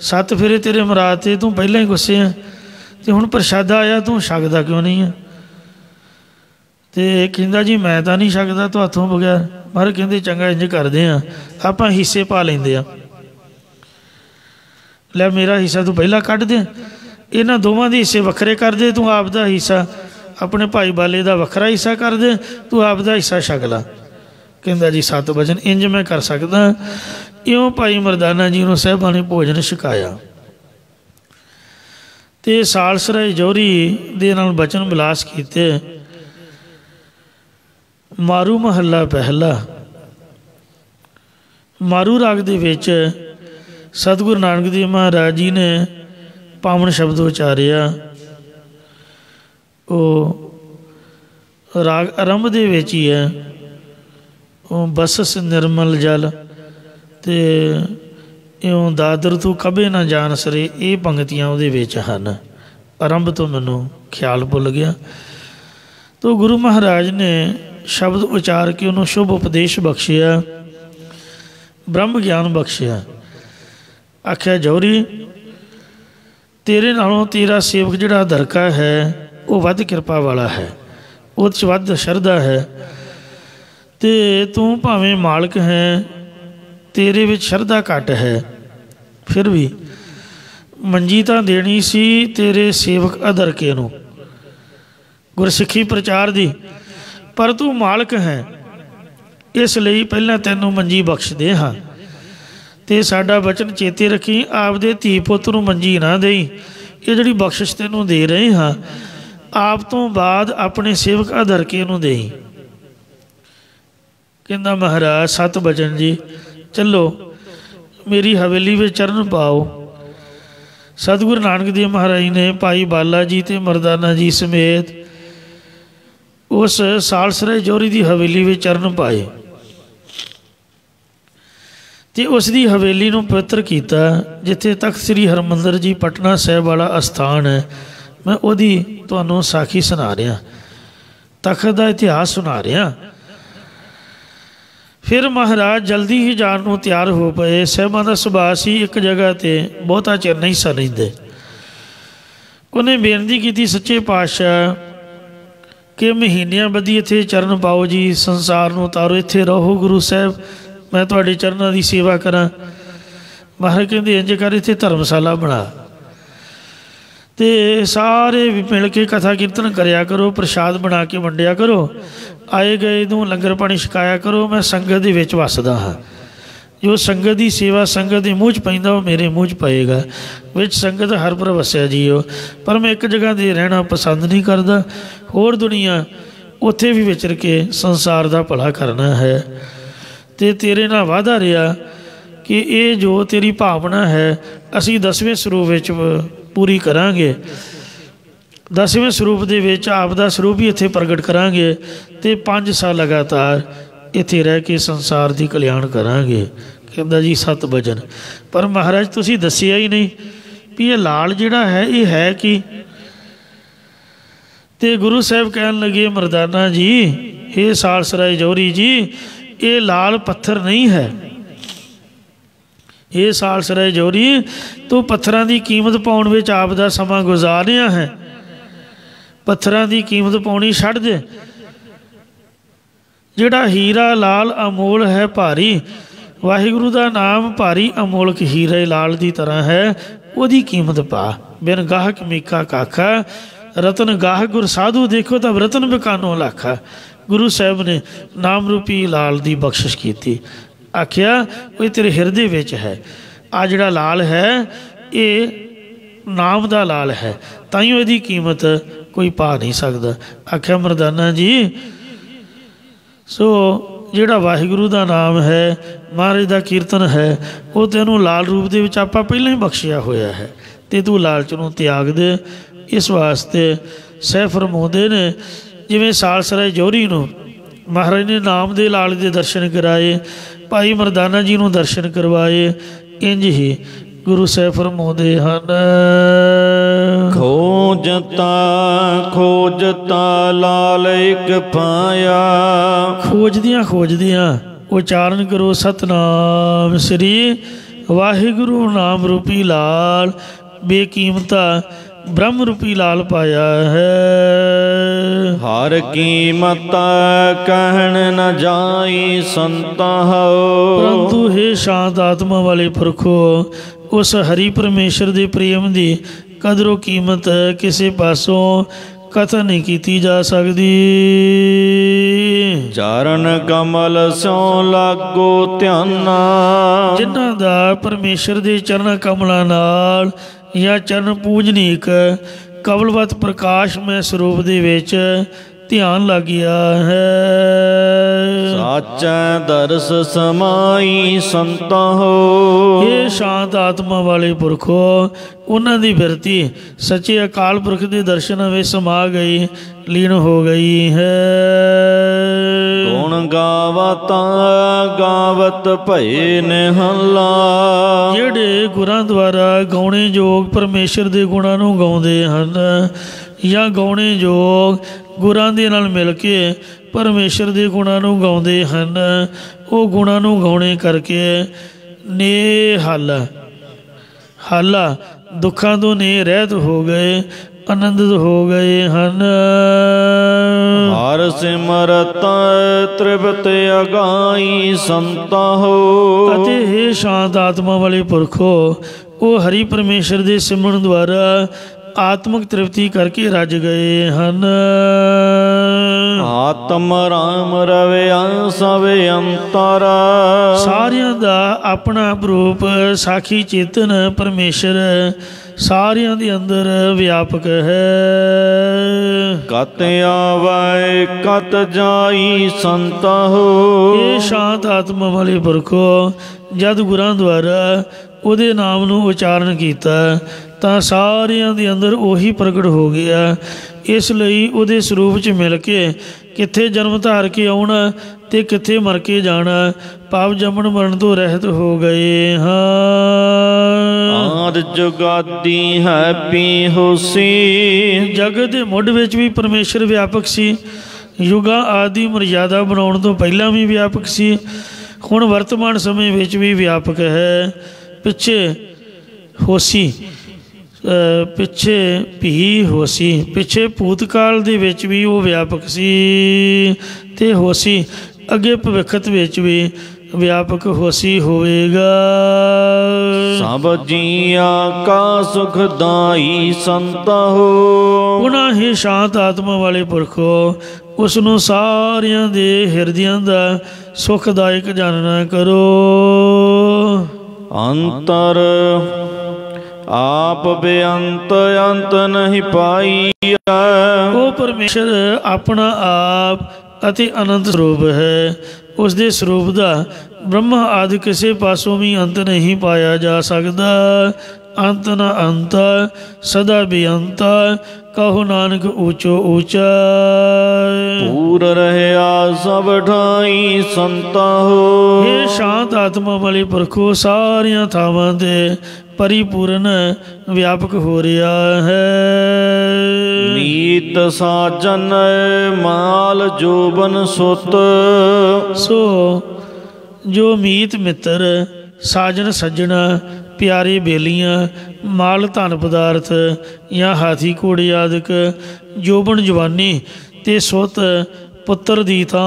7 ਫੇਰੇ ਤੇਰੇ ਮਰਾਦ 'ਤੇ ਤੂੰ ਪਹਿਲਾਂ ਹੀ ਗੁੱਸੇ ਹੈ, ਅਤੇ ਹੁਣ ਪ੍ਰਸ਼ਾਦਾ ਆਇਆ ਤੂੰ ਛਕਦਾ ਕਿਉਂ ਨਹੀਂ ਹੈ। ਅਤੇ ਕਹਿੰਦਾ ਜੀ ਮੈਂ ਤਾਂ ਨਹੀਂ ਛਕਦਾ ਤੁਹਾਥੋਂ ਬਗੈਰ। ਮਹਾਰਾਜ ਕਹਿੰਦੇ ਚੰਗਾ ਇੰਝ ਕਰਦੇ ਹਾਂ, ਆਪਾਂ ਹਿੱਸੇ ਪਾ ਲੈਂਦੇ ਹਾਂ, ਲੈ ਮੇਰਾ ਹਿੱਸਾ ਤੂੰ ਪਹਿਲਾਂ ਕੱਢ ਦੇ, ਇਹਨਾਂ ਦੋਵਾਂ ਦੇ ਹਿੱਸੇ ਵੱਖਰੇ ਕਰ ਦੇ, ਤੂੰ ਆਪ ਦਾ ਹਿੱਸਾ, ਆਪਣੇ ਭਾਈ ਬਾਲੇ ਦਾ ਵੱਖਰਾ ਹਿੱਸਾ ਕਰ ਦੇ, ਤੂੰ ਆਪ ਦਾ ਹਿੱਸਾ ਛਕ ਲਾ। ਕਹਿੰਦਾ ਜੀ 7 ਵਚਨ ਇੰਝ ਮੈਂ ਕਰ ਸਕਦਾ। ਇਉਂ ਭਾਈ ਮਰਦਾਨਾ ਜੀ ਨੂੰ ਸਾਹਿਬਾਂ ਨੇ ਭੋਜਨ ਛਕਾਇਆ, ਅਤੇ ਸਾਲਸਰਾ ਜੌਹਰੀ ਦੇ ਨਾਲ ਬਚਨ ਵਿਲਾਸ ਕੀਤੇ। ਮਾਰੂ ਮਹੱਲਾ ਪਹਿਲਾ। ਮਾਰੂ ਰਾਗ ਦੇ ਵਿੱਚ ਸਤਿਗੁਰੂ ਨਾਨਕ ਦੇਵ ਮਹਾਰਾਜ ਜੀ ਨੇ ਪਾਵਨ ਸ਼ਬਦ ਉਚਾਰਿਆ। ਉਹ ਰਾਗ ਆਰੰਭ ਦੇ ਵਿੱਚ ਹੀ ਹੈ, ਉਹ ਬਸਸ ਨਿਰਮਲ ਜਲ, ਅਤੇ ਇਉਂ ਦਾਦਰ ਤੂੰ ਕਭੇ ਨਾ ਜਾਣ ਸਰੇ, ਇਹ ਪੰਗਤੀਆਂ ਉਹਦੇ ਵਿੱਚ ਹਨ। ਆਰੰਭ ਤੋਂ ਮੈਨੂੰ ਖਿਆਲ ਭੁੱਲ ਗਿਆ। ਤੋ ਗੁਰੂ ਮਹਾਰਾਜ ਨੇ ਸ਼ਬਦ ਉਚਾਰ ਕੇ ਉਹਨੂੰ ਸ਼ੁਭ ਉਪਦੇਸ਼ ਬਖਸ਼ਿਆ, ਬ੍ਰਹਮ ਗਿਆਨ ਬਖਸ਼ਿਆ। ਆਖਿਆ ਜੌਹਰੀ ਤੇਰੇ ਨਾਲੋਂ ਤੇਰਾ ਸੇਵਕ ਜਿਹੜਾ ਦਰਕਾ ਹੈ ਉਹ ਵੱਧ ਕਿਰਪਾ ਵਾਲਾ ਹੈ, ਉਹਦੇ 'ਚ ਵੱਧ ਸ਼ਰਧਾ ਹੈ, ਅਤੇ ਤੂੰ ਭਾਵੇਂ ਮਾਲਕ ਹੈ, ਤੇਰੇ ਵਿੱਚ ਸ਼ਰਧਾ ਘੱਟ ਹੈ, ਫਿਰ ਵੀ ਮੰਜੀ ਤਾਂ ਦੇਣੀ ਸੀ ਤੇਰੇ ਸੇਵਕ ਅਦਰਕੇ ਨੂੰ ਗੁਰਸਿੱਖੀ ਪ੍ਰਚਾਰ ਦੀ, ਪਰ ਤੂੰ ਮਾਲਕ ਹੈ, ਇਸ ਲਈ ਪਹਿਲਾਂ ਤੈਨੂੰ ਮੰਜੀ ਬਖਸ਼ਦੇ ਹਾਂ। ਅਤੇ ਸਾਡਾ ਵਚਨ ਚੇਤੇ ਰੱਖੀ, ਆਪਦੇ ਧੀ ਪੁੱਤ ਨੂੰ ਮੰਜੀ ਨਾ ਦੇਈ, ਇਹ ਜਿਹੜੀ ਬਖਸ਼ਿਸ਼ ਤੈਨੂੰ ਦੇ ਰਹੇ ਹਾਂ ਆਪ ਤੋਂ ਬਾਅਦ ਆਪਣੇ ਸੇਵਕ ਅਦਰਕੇ ਨੂੰ ਦੇਈ। ਕਹਿੰਦਾ ਮਹਾਰਾਜ 7 ਵਚਨ ਜੀ, ਚਲੋ ਮੇਰੀ ਹਵੇਲੀ ਵਿੱਚ ਚਰਨ ਪਾਓ। ਸਤਿਗੁਰੂ ਨਾਨਕ ਦੇਵ ਮਹਾਰਾਜ ਨੇ ਭਾਈ ਬਾਲਾ ਜੀ ਅਤੇ ਮਰਦਾਨਾ ਜੀ ਸਮੇਤ ਉਸ ਸਾਲਸਰਾ ਜੌਹਰੀ ਦੀ ਹਵੇਲੀ ਵਿੱਚ ਚਰਨ ਪਾਏ, ਅਤੇ ਉਸ ਦੀ ਹਵੇਲੀ ਨੂੰ ਪਵਿੱਤਰ ਕੀਤਾ, ਜਿੱਥੇ ਤਖਤ ਸ੍ਰੀ ਹਰਿਮੰਦਰ ਜੀ ਪਟਨਾ ਸਾਹਿਬ ਵਾਲਾ ਅਸਥਾਨ ਹੈ। ਮੈਂ ਉਹਦੀ ਤੁਹਾਨੂੰ ਸਾਖੀ ਸੁਣਾ ਰਿਹਾ, ਤਖਤ ਦਾ ਇਤਿਹਾਸ ਸੁਣਾ ਰਿਹਾ। ਫਿਰ ਮਹਾਰਾਜ ਜਲਦੀ ਹੀ ਜਾਣ ਨੂੰ ਤਿਆਰ ਹੋ ਪਏ। ਸਾਹਿਬਾਂ ਦਾ ਸੁਭਾਅ ਸੀ ਇੱਕ ਜਗ੍ਹਾ 'ਤੇ ਬਹੁਤਾ ਚਿਰ ਨਹੀਂ ਸਨ ਰਹਿੰਦੇ। ਉਹਨੇ ਬੇਨਤੀ ਕੀਤੀ ਸੱਚੇ ਪਾਤਸ਼ਾਹ ਕਿ ਮਹੀਨਿਆਂ ਬੱਧੀ ਇੱਥੇ ਚਰਨ ਪਾਓ ਜੀ, ਸੰਸਾਰ ਨੂੰ ਉਤਾਰੋ, ਇੱਥੇ ਰਹੋ ਗੁਰੂ ਸਾਹਿਬ, ਮੈਂ ਤੁਹਾਡੇ ਚਰਨਾਂ ਦੀ ਸੇਵਾ ਕਰਾਂ। ਮਹਾਰਾਜ ਕਹਿੰਦੇ ਇੰਝ ਕਰ, ਇੱਥੇ ਧਰਮਸ਼ਾਲਾ ਬਣਾ, ਅਤੇ ਸਾਰੇ ਮਿਲ ਕੇ ਕਥਾ ਕੀਰਤਨ ਕਰਿਆ ਕਰੋ, ਪ੍ਰਸ਼ਾਦ ਬਣਾ ਕੇ ਵੰਡਿਆ ਕਰੋ, ਆਏ ਗਏ ਨੂੰ ਲੰਗਰ ਪਾਣੀ ਛਕਾਇਆ ਕਰੋ। ਮੈਂ ਸੰਗਤ ਦੇ ਵਿੱਚ ਵੱਸਦਾ ਹਾਂ, ਜੋ ਸੰਗਤ ਦੀ ਸੇਵਾ ਸੰਗਤ ਦੇ ਮੂੰਹ 'ਚ ਪੈਂਦਾ ਉਹ ਮੇਰੇ ਮੂੰਹ 'ਚ ਪਏਗਾ। ਵਿੱਚ ਸੰਗਤ ਹਰ ਪਰ ਵਸਿਆ ਜੀਓ, ਪਰ ਮੈਂ ਇੱਕ ਜਗ੍ਹਾ 'ਤੇ ਰਹਿਣਾ ਪਸੰਦ ਨਹੀਂ ਕਰਦਾ, ਹੋਰ ਦੁਨੀਆ ਉੱਥੇ ਵੀ ਵਿਚਰ ਕੇ ਸੰਸਾਰ ਦਾ ਭਲਾ ਕਰਨਾ ਹੈ। ਅਤੇ ਤੇਰੇ ਨਾਲ ਵਾਅਦਾ ਰਿਹਾ ਕਿ ਇਹ ਜੋ ਤੇਰੀ ਭਾਵਨਾ ਹੈ ਅਸੀਂ 10ਵੇਂ ਸਰੂਪ ਵਿੱਚ ਪੂਰੀ ਕਰਾਂਗੇ। 10ਵੇਂ ਸਰੂਪ ਦੇ ਵਿੱਚ ਆਪ ਦਾ ਸਰੂਪ ਹੀ ਇੱਥੇ ਪ੍ਰਗਟ ਕਰਾਂਗੇ, ਅਤੇ 5 ਸਾਲ ਲਗਾਤਾਰ ਇੱਥੇ ਰਹਿ ਕੇ ਸੰਸਾਰ ਦੀ ਕਲਿਆਣ ਕਰਾਂਗੇ। ਕਹਿੰਦਾ ਜੀ 7 ਵਚਨ, ਪਰ ਮਹਾਰਾਜ ਤੁਸੀਂ ਦੱਸਿਆ ਹੀ ਨਹੀਂ ਵੀ ਇਹ ਲਾਲ ਜਿਹੜਾ ਹੈ ਇਹ ਹੈ ਕੀ। ਅਤੇ ਗੁਰੂ ਸਾਹਿਬ ਕਹਿਣ ਲੱਗੇ ਮਰਦਾਨਾ ਜੀ, ਇਹ ਸਾਲਸਰਾ ਜੌਹਰੀ ਜੀ, ਇਹ ਲਾਲ ਪੱਥਰ ਨਹੀਂ ਹੈ। ਇਹ ਸਾਲਸਰਾ ਜੌਹਰੀ ਤੂੰ ਪੱਥਰਾਂ ਦੀ ਕੀਮਤ ਪਾਉਣ ਵਿੱਚ ਆਪ ਦਾ ਸਮਾਂ ਗੁਜ਼ਾਰ ਰਿਹਾ ਹੈ, ਪੱਥਰਾਂ ਦੀ ਕੀਮਤ ਪਾਉਣੀ ਛੱਡ ਦੇ। ਜਿਹੜਾ ਹੀਰਾ ਲਾਲ ਅਮੋਲ ਹੈ ਭਾਰੀ, ਵਾਹਿਗੁਰੂ ਦਾ ਨਾਮ ਭਾਰੀ ਅਮੋਲਕ ਹੀਰੇ ਲਾਲ ਦੀ ਤਰ੍ਹਾਂ ਹੈ, ਉਹਦੀ ਕੀਮਤ ਪਾ। ਬਿਨ ਗਾਹਕ ਮੀਕਾ ਕਾਖਾ, ਰਤਨ ਗਾਹਕ ਗੁਰ ਸਾਧੂ ਦੇਖੋ ਤਾਂ ਰਤਨ ਬਿਕਾਨੋ ਲਾਖਾ। ਗੁਰੂ ਸਾਹਿਬ ਨੇ ਨਾਮ ਰੂਪੀ ਲਾਲ ਦੀ ਬਖਸ਼ਿਸ਼ ਕੀਤੀ। ਆਖਿਆ ਉਹ ਤੇਰੇ ਹਿਰਦੇ ਵਿੱਚ ਹੈ। ਆ ਜਿਹੜਾ ਲਾਲ ਹੈ ਇਹ ਨਾਮ ਦਾ ਲਾਲ ਹੈ, ਤਾਈਓ ਇਹਦੀ ਕੀਮਤ ਕੋਈ ਪਾ ਨਹੀਂ ਸਕਦਾ। ਆਖਿਆ ਮਰਦਾਨਾ ਜੀ, ਸੋ ਜਿਹੜਾ ਵਾਹਿਗੁਰੂ ਦਾ ਨਾਮ ਹੈ, ਮਹਾਰਾਜ ਦਾ ਕੀਰਤਨ ਹੈ, ਉਹ ਤੈਨੂੰ ਲਾਲ ਰੂਪ ਦੇ ਵਿੱਚ ਆਪਾਂ ਪਹਿਲਾਂ ਹੀ ਬਖਸ਼ਿਆ ਹੋਇਆ ਹੈ, ਅਤੇ ਤੂੰ ਲਾਲਚ ਨੂੰ ਤਿਆਗ ਦੇ। ਇਸ ਵਾਸਤੇ ਸਹਿ ਫਰਮਾਉਂਦੇ ਨੇ, ਜਿਵੇਂ ਸਾਲਸਰਾਏ ਜੋਹਰੀ ਨੂੰ ਮਹਾਰਾਜ ਨੇ ਨਾਮ ਦੇ ਲਾਲ ਦੇ ਦਰਸ਼ਨ ਕਰਾਏ, ਭਾਈ ਮਰਦਾਨਾ ਜੀ ਨੂੰ ਦਰਸ਼ਨ ਕਰਵਾਏ, ਇੰਝ ਹੀ ਗੁਰੂ ਸਾਹਿਬ ਫਰਮਾਉਂਦੇ ਹਨ, ਖੋਜਤਾ ਖੋਜਤਾ ਲਾਲ ਇੱਕ ਪਾਇਆ। ਖੋਜਦਿਆਂ ਖੋਜਦਿਆਂ ਉਚਾਰਨ ਕਰੋ ਸਤਨਾਮ ਸ੍ਰੀ ਵਾਹਿਗੁਰੂ ਨਾਮ ਰੂਪੀ ਲਾਲ, ਬੇਕੀਮਤਾ ਬ੍ਰਹਮ ਰੂਪੀ ਲਾਲ ਪਾਇਆ ਹੈ। ਹਰ ਕੀਮਤ ਕਹਿਣ ਨ ਜਾਈ ਸੰਤਾ ਹੋ। ਪਰੰਤੂ ਹੇ ਸ਼ਾਂਤ ਆਤਮਾ ਵਾਲੇ ਪੁਰਖੋ, ਉਸ ਹਰੀ ਪਰਮੇਸ਼ਰ ਦੇ ਪ੍ਰੇਮ ਦੀ ਕਦਰੋ ਕੀਮਤ ਕਿਸੇ ਪਾਸੋਂ ਕਥਨ ਨਹੀਂ ਕੀਤੀ ਜਾ ਸਕਦੀ। ਚਰਨ ਕਮਲ ਸਿਉ ਲਾਗੋ ਧਿਆਨਾ। ਜਿਨ੍ਹਾਂ ਦਾ ਪਰਮੇਸ਼ਰ ਦੇ ਚਰਨ ਕਮਲਾਂ ਨਾਲ ਜਾਂ ਚਰਨ ਪੂਜਨੀਕ ਕਵਲਵਤ ਪ੍ਰਕਾਸ਼ਮੈ ਸਰੂਪ ਦੇ ਵਿੱਚ ਧਿਆਨ ਲੱਗ ਗਿਆ ਹੈ। ਸਾਚੈ ਦਰਸ ਸਮਾਈ ਸੰਤਾ ਹੋ। ਇਹ ਸ਼ਾਂਤ ਆਤਮਾ ਵਾਲੇ ਪੁਰਖੋ, ਉਹਨਾਂ ਦੀ ਬਿਰਤੀ ਸੱਚੇ ਅਕਾਲ ਪੁਰਖ ਦੇ ਦਰਸ਼ਨਾਂ ਵਿੱਚ ਸਮਾ ਗਈ, ਲੀਨ ਹੋ ਗਈ ਹੈ। ਗੁਣ ਗਾਵਤ ਗਾਵਤ ਭਏ ਨਿਹਲਾ। ਜਿਹੜੇ ਗੁਰਾਂ ਦੁਆਰਾ ਗਾਉਣੇ ਯੋਗ ਪਰਮੇਸ਼ਰ ਦੇ ਗੁਣਾਂ ਨੂੰ ਗਾਉਂਦੇ ਹਨ, ਜਾਂ ਗਾਉਣੇ ਯੋਗ ਗੁਰਾਂ ਦੇ ਨਾਲ ਮਿਲ ਕੇ ਪਰਮੇਸ਼ਰ ਦੇ ਗੁਣਾਂ ਨੂੰ ਗਾਉਂਦੇ ਹਨ, ਉਹ ਗੁਣਾਂ ਨੂੰ ਗਾਉਣੇ ਕਰਕੇ ਨੇ ਹਾਲਾ ਦੁੱਖਾਂ ਤੋਂ ਨੇ ਰਹਿਤ ਹੋ ਗਏ, ਆਨੰਦਿਤ ਹੋ ਗਏ ਹਨ। ਹਰ ਸਿਮਰਤ ਤ੍ਰਿਪਤ ਅਗਾਈ ਸੰਤਾ ਹੋ। ਅਤੇ ਹੇ ਸ਼ਾਂਤ ਆਤਮਾ ਵਾਲੇ ਪੁਰਖੋ, ਉਹ ਹਰੀ ਪਰਮੇਸ਼ਰ ਦੇ ਸਿਮਰਨ ਦੁਆਰਾ ਆਤਮਿਕ ਤ੍ਰਿਪਤੀ ਕਰਕੇ ਰੱਜ ਗਏ ਹਨ। ਆਤਮ ਰਾਮ ਰਵਿਆ ਸਭ ਅੰਤਰ। ਸਾਰਿਆਂ ਦਾ ਆਪਣਾ ਰੂਪ ਸਾਖੀ ਚੇਤਨ ਪਰਮੇਸ਼ਰ ਸਾਰਿਆਂ ਦੇ ਅੰਦਰ ਵਿਆਪਕ ਹੈ। ਕਤ ਆਵੈ ਕਤ ਜਾਈ ਸੰਤਾ ਹੋ। ਇਹ ਸ਼ਾਂਤ ਆਤਮਾ ਵਾਲੇ ਪੁਰਖੋ, ਜਦ ਗੁਰਾਂ ਦੁਆਰਾ ਉਹਦੇ ਨਾਮ ਨੂੰ ਉਚਾਰਨ ਕੀਤਾ ਤਾਂ ਸਾਰਿਆਂ ਦੇ ਅੰਦਰ ਉਹੀ ਪ੍ਰਗਟ ਹੋ ਗਿਆ। ਇਸ ਲਈ ਉਹਦੇ ਸਰੂਪ 'ਚ ਮਿਲ ਕੇ ਕਿੱਥੇ ਜਨਮ ਧਾਰ ਕੇ ਆਉਣਾ ਅਤੇ ਕਿੱਥੇ ਮਰ ਕੇ ਜਾਣਾ, ਪਾਪ ਜੰਮਣ ਮਰਨ ਤੋਂ ਰਹਿਤ ਹੋ ਗਏ ਹਾਂ। ਆਦ ਜੁਗਾਦੀ ਹੈ ਪੀ ਹੋਸੀ। ਜਗਤ ਦੇ ਮੁੱਢ ਵਿੱਚ ਵੀ ਪਰਮੇਸ਼ਰ ਵਿਆਪਕ ਸੀ, ਯੁਗਾਂ ਆਦਿ ਮਰਯਾਦਾ ਬਣਾਉਣ ਤੋਂ ਪਹਿਲਾਂ ਵੀ ਵਿਆਪਕ ਸੀ, ਹੁਣ ਵਰਤਮਾਨ ਸਮੇਂ ਵਿੱਚ ਵੀ ਵਿਆਪਕ ਹੈ। ਪਿੱਛੇ ਹੋਸੀ, ਪਿੱਛੇ ਭੀ ਹੋਸੀ, ਪਿੱਛੇ ਭੂਤਕਾਲ ਦੇ ਵਿੱਚ ਵੀ ਉਹ ਵਿਆਪਕ ਸੀ, ਅਤੇ ਹੋਸੀ ਅੱਗੇ ਭਵਿੱਖਤ ਵਿੱਚ ਵੀ ਵਿਆਪਕ ਹੋਸੀ ਹੋਵੇਗਾ। ਸਭ ਜੀਆਂ ਕਾ ਸੁਖਦਾਈ ਸੰਤਾ ਹੋ। ਉਹਨਾਂ ਹੀ ਸ਼ਾਂਤ ਆਤਮਾ ਵਾਲੇ ਪੁਰਖੋ, ਉਸ ਨੂੰ ਸਾਰਿਆਂ ਦੇ ਹਿਰਦਿਆਂ ਦਾ ਸੁਖਦਾਇਕ ਜਾਣਨਾ ਕਰੋ। ਅੰਤਰ ਆਪ ਬੇਅੰਤ ਅੰਤ ਨਹੀਂ ਪਾਈ। ਉਹ ਪਰਮੇਸ਼ਰ ਆਪਣਾ ਆਪ ਅਤੇ ਅਨੰਤ ਸਰੂਪ ਹੈ। ਉਸ ਦੇ ਸਰੂਪ ਦਾ ਬ੍ਰਹਮ ਆਦਿ ਕਿਸੇ ਪਾਸੋਂ ਵੀ ਅੰਤ ਨਹੀਂ ਪਾਇਆ ਜਾ ਸਕਦਾ। ਅੰਤ ਨ ਅੰਤ ਸਦਾ ਬੇਅੰਤ, ਕਹੋ ਨਾਨਕ ਊਚੋ ਊਚਾ। ਪੂਰ ਰਹਿਆ ਸਭ ਠਾਈ ਸੰਤਾ ਹੋ। ਇਹ ਸ਼ਾਂਤ ਆਤਮਾ ਵਾਲੇ ਪੁਰਖੋ, ਸਾਰੀਆਂ ਥਾਵਾਂ 'ਤੇ ਪਰਿਪੂਰਨ ਵਿਆਪਕ ਹੋ ਰਿਹਾ ਹੈ। ਮੀਤ ਸਾਜਨ ਮਾਲ ਜੋਬਨ ਸੁਤ। ਸੋ ਜੋ ਮੀਤ ਮਿੱਤਰ, ਸਾਜਨ ਸੱਜਣਾ, ਪਿਆਰੇ ਬੇਲੀਆਂ, ਮਾਲ ਧਨ ਪਦਾਰਥ ਜਾਂ ਹਾਥੀ ਘੋੜੇ ਆਦਿਕ, ਜੋਬਨ ਜਵਾਨੀ ਤੇ ਸੁੱਤ ਪੁੱਤਰ ਦੀ ਥਾਂ।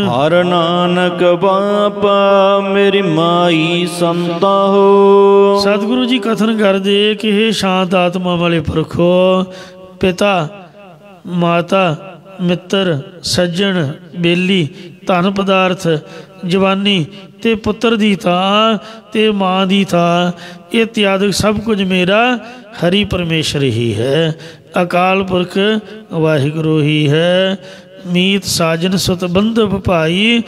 ਹਰ ਨਾਨਕ ਬਾਪਾ ਮੇਰੀ ਮਾਈ ਸੰਤਾ ਹੋ। ਸਤਿਗੁਰੂ ਜੀ ਕਥਨ ਕਰਦੇ ਕਿ ਇਹ ਸ਼ਾਂਤ ਆਤਮਾ ਵਾਲੇ ਪੁਰਖੋ, ਪਿਤਾ ਮਾਤਾ ਮਿੱਤਰ ਸੱਜਣ ਬੇਲੀ ਧਨ ਪਦਾਰਥ ਜਵਾਨੀ ਤੇ ਪੁੱਤਰ ਦੀ ਥਾਂ ਤੇ ਮਾਂ ਦੀ ਥਾਂ, ਇਹ ਇਤਿਆਦਿ ਸਭ ਕੁਝ ਮੇਰਾ ਹਰੀ ਪਰਮੇਸ਼ਰ ਹੀ ਹੈ, ਅਕਾਲ ਪੁਰਖ ਵਾਹਿਗੁਰੂ ਹੀ ਹੈ। ਮੀਤ ਸਾਜਨ ਸੁਤ ਬੰਧਵ ਭਾਈ,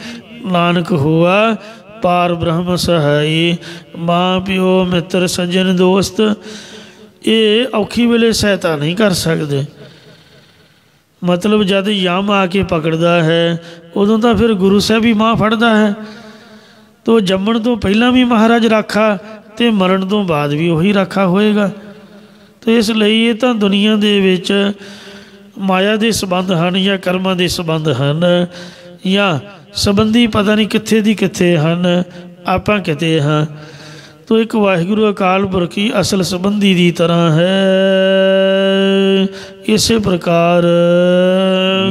ਨਾਨਕ ਹੋਆ ਪਾਰ ਬ੍ਰਹਮ ਸਹਾਈ। ਮਾਂ ਪਿਓ ਮਿੱਤਰ ਸੱਜਣ ਦੋਸਤ ਇਹ ਔਖੀ ਵੇਲੇ ਸਹਾਇਤਾ ਨਹੀਂ ਕਰ ਸਕਦੇ। ਮਤਲਬ ਜਦ ਯਮ ਆ ਕੇ ਪਕੜਦਾ ਹੈ ਉਦੋਂ ਤਾਂ ਫਿਰ ਗੁਰੂ ਸਾਹਿਬ ਹੀ ਮਾਂ ਫੜਦਾ ਹੈ। ਤੋ ਜੰਮਣ ਤੋਂ ਪਹਿਲਾਂ ਵੀ ਮਹਾਰਾਜ ਰਾਖਾ ਅਤੇ ਮਰਨ ਤੋਂ ਬਾਅਦ ਵੀ ਉਹੀ ਰਾਖਾ ਹੋਏਗਾ। ਅਤੇ ਇਸ ਲਈ ਇਹ ਤਾਂ ਦੁਨੀਆ ਦੇ ਵਿੱਚ ਮਾਇਆ ਦੇ ਸੰਬੰਧ ਹਨ ਜਾਂ ਕਰਮਾਂ ਦੇ ਸੰਬੰਧ ਹਨ, ਜਾਂ ਸੰਬੰਧੀ ਪਤਾ ਨਹੀਂ ਕਿੱਥੇ ਦੀ ਕਿੱਥੇ ਹਨ, ਆਪਾਂ ਕਿਤੇ ਹਾਂ। ਤੋ ਇੱਕ ਵਾਹਿਗੁਰੂ ਅਕਾਲ ਪੁਰਖ ਹੀ ਅਸਲ ਸੰਬੰਧੀ ਦੀ ਤਰ੍ਹਾਂ ਹੈ। ਇਸੇ ਪ੍ਰਕਾਰ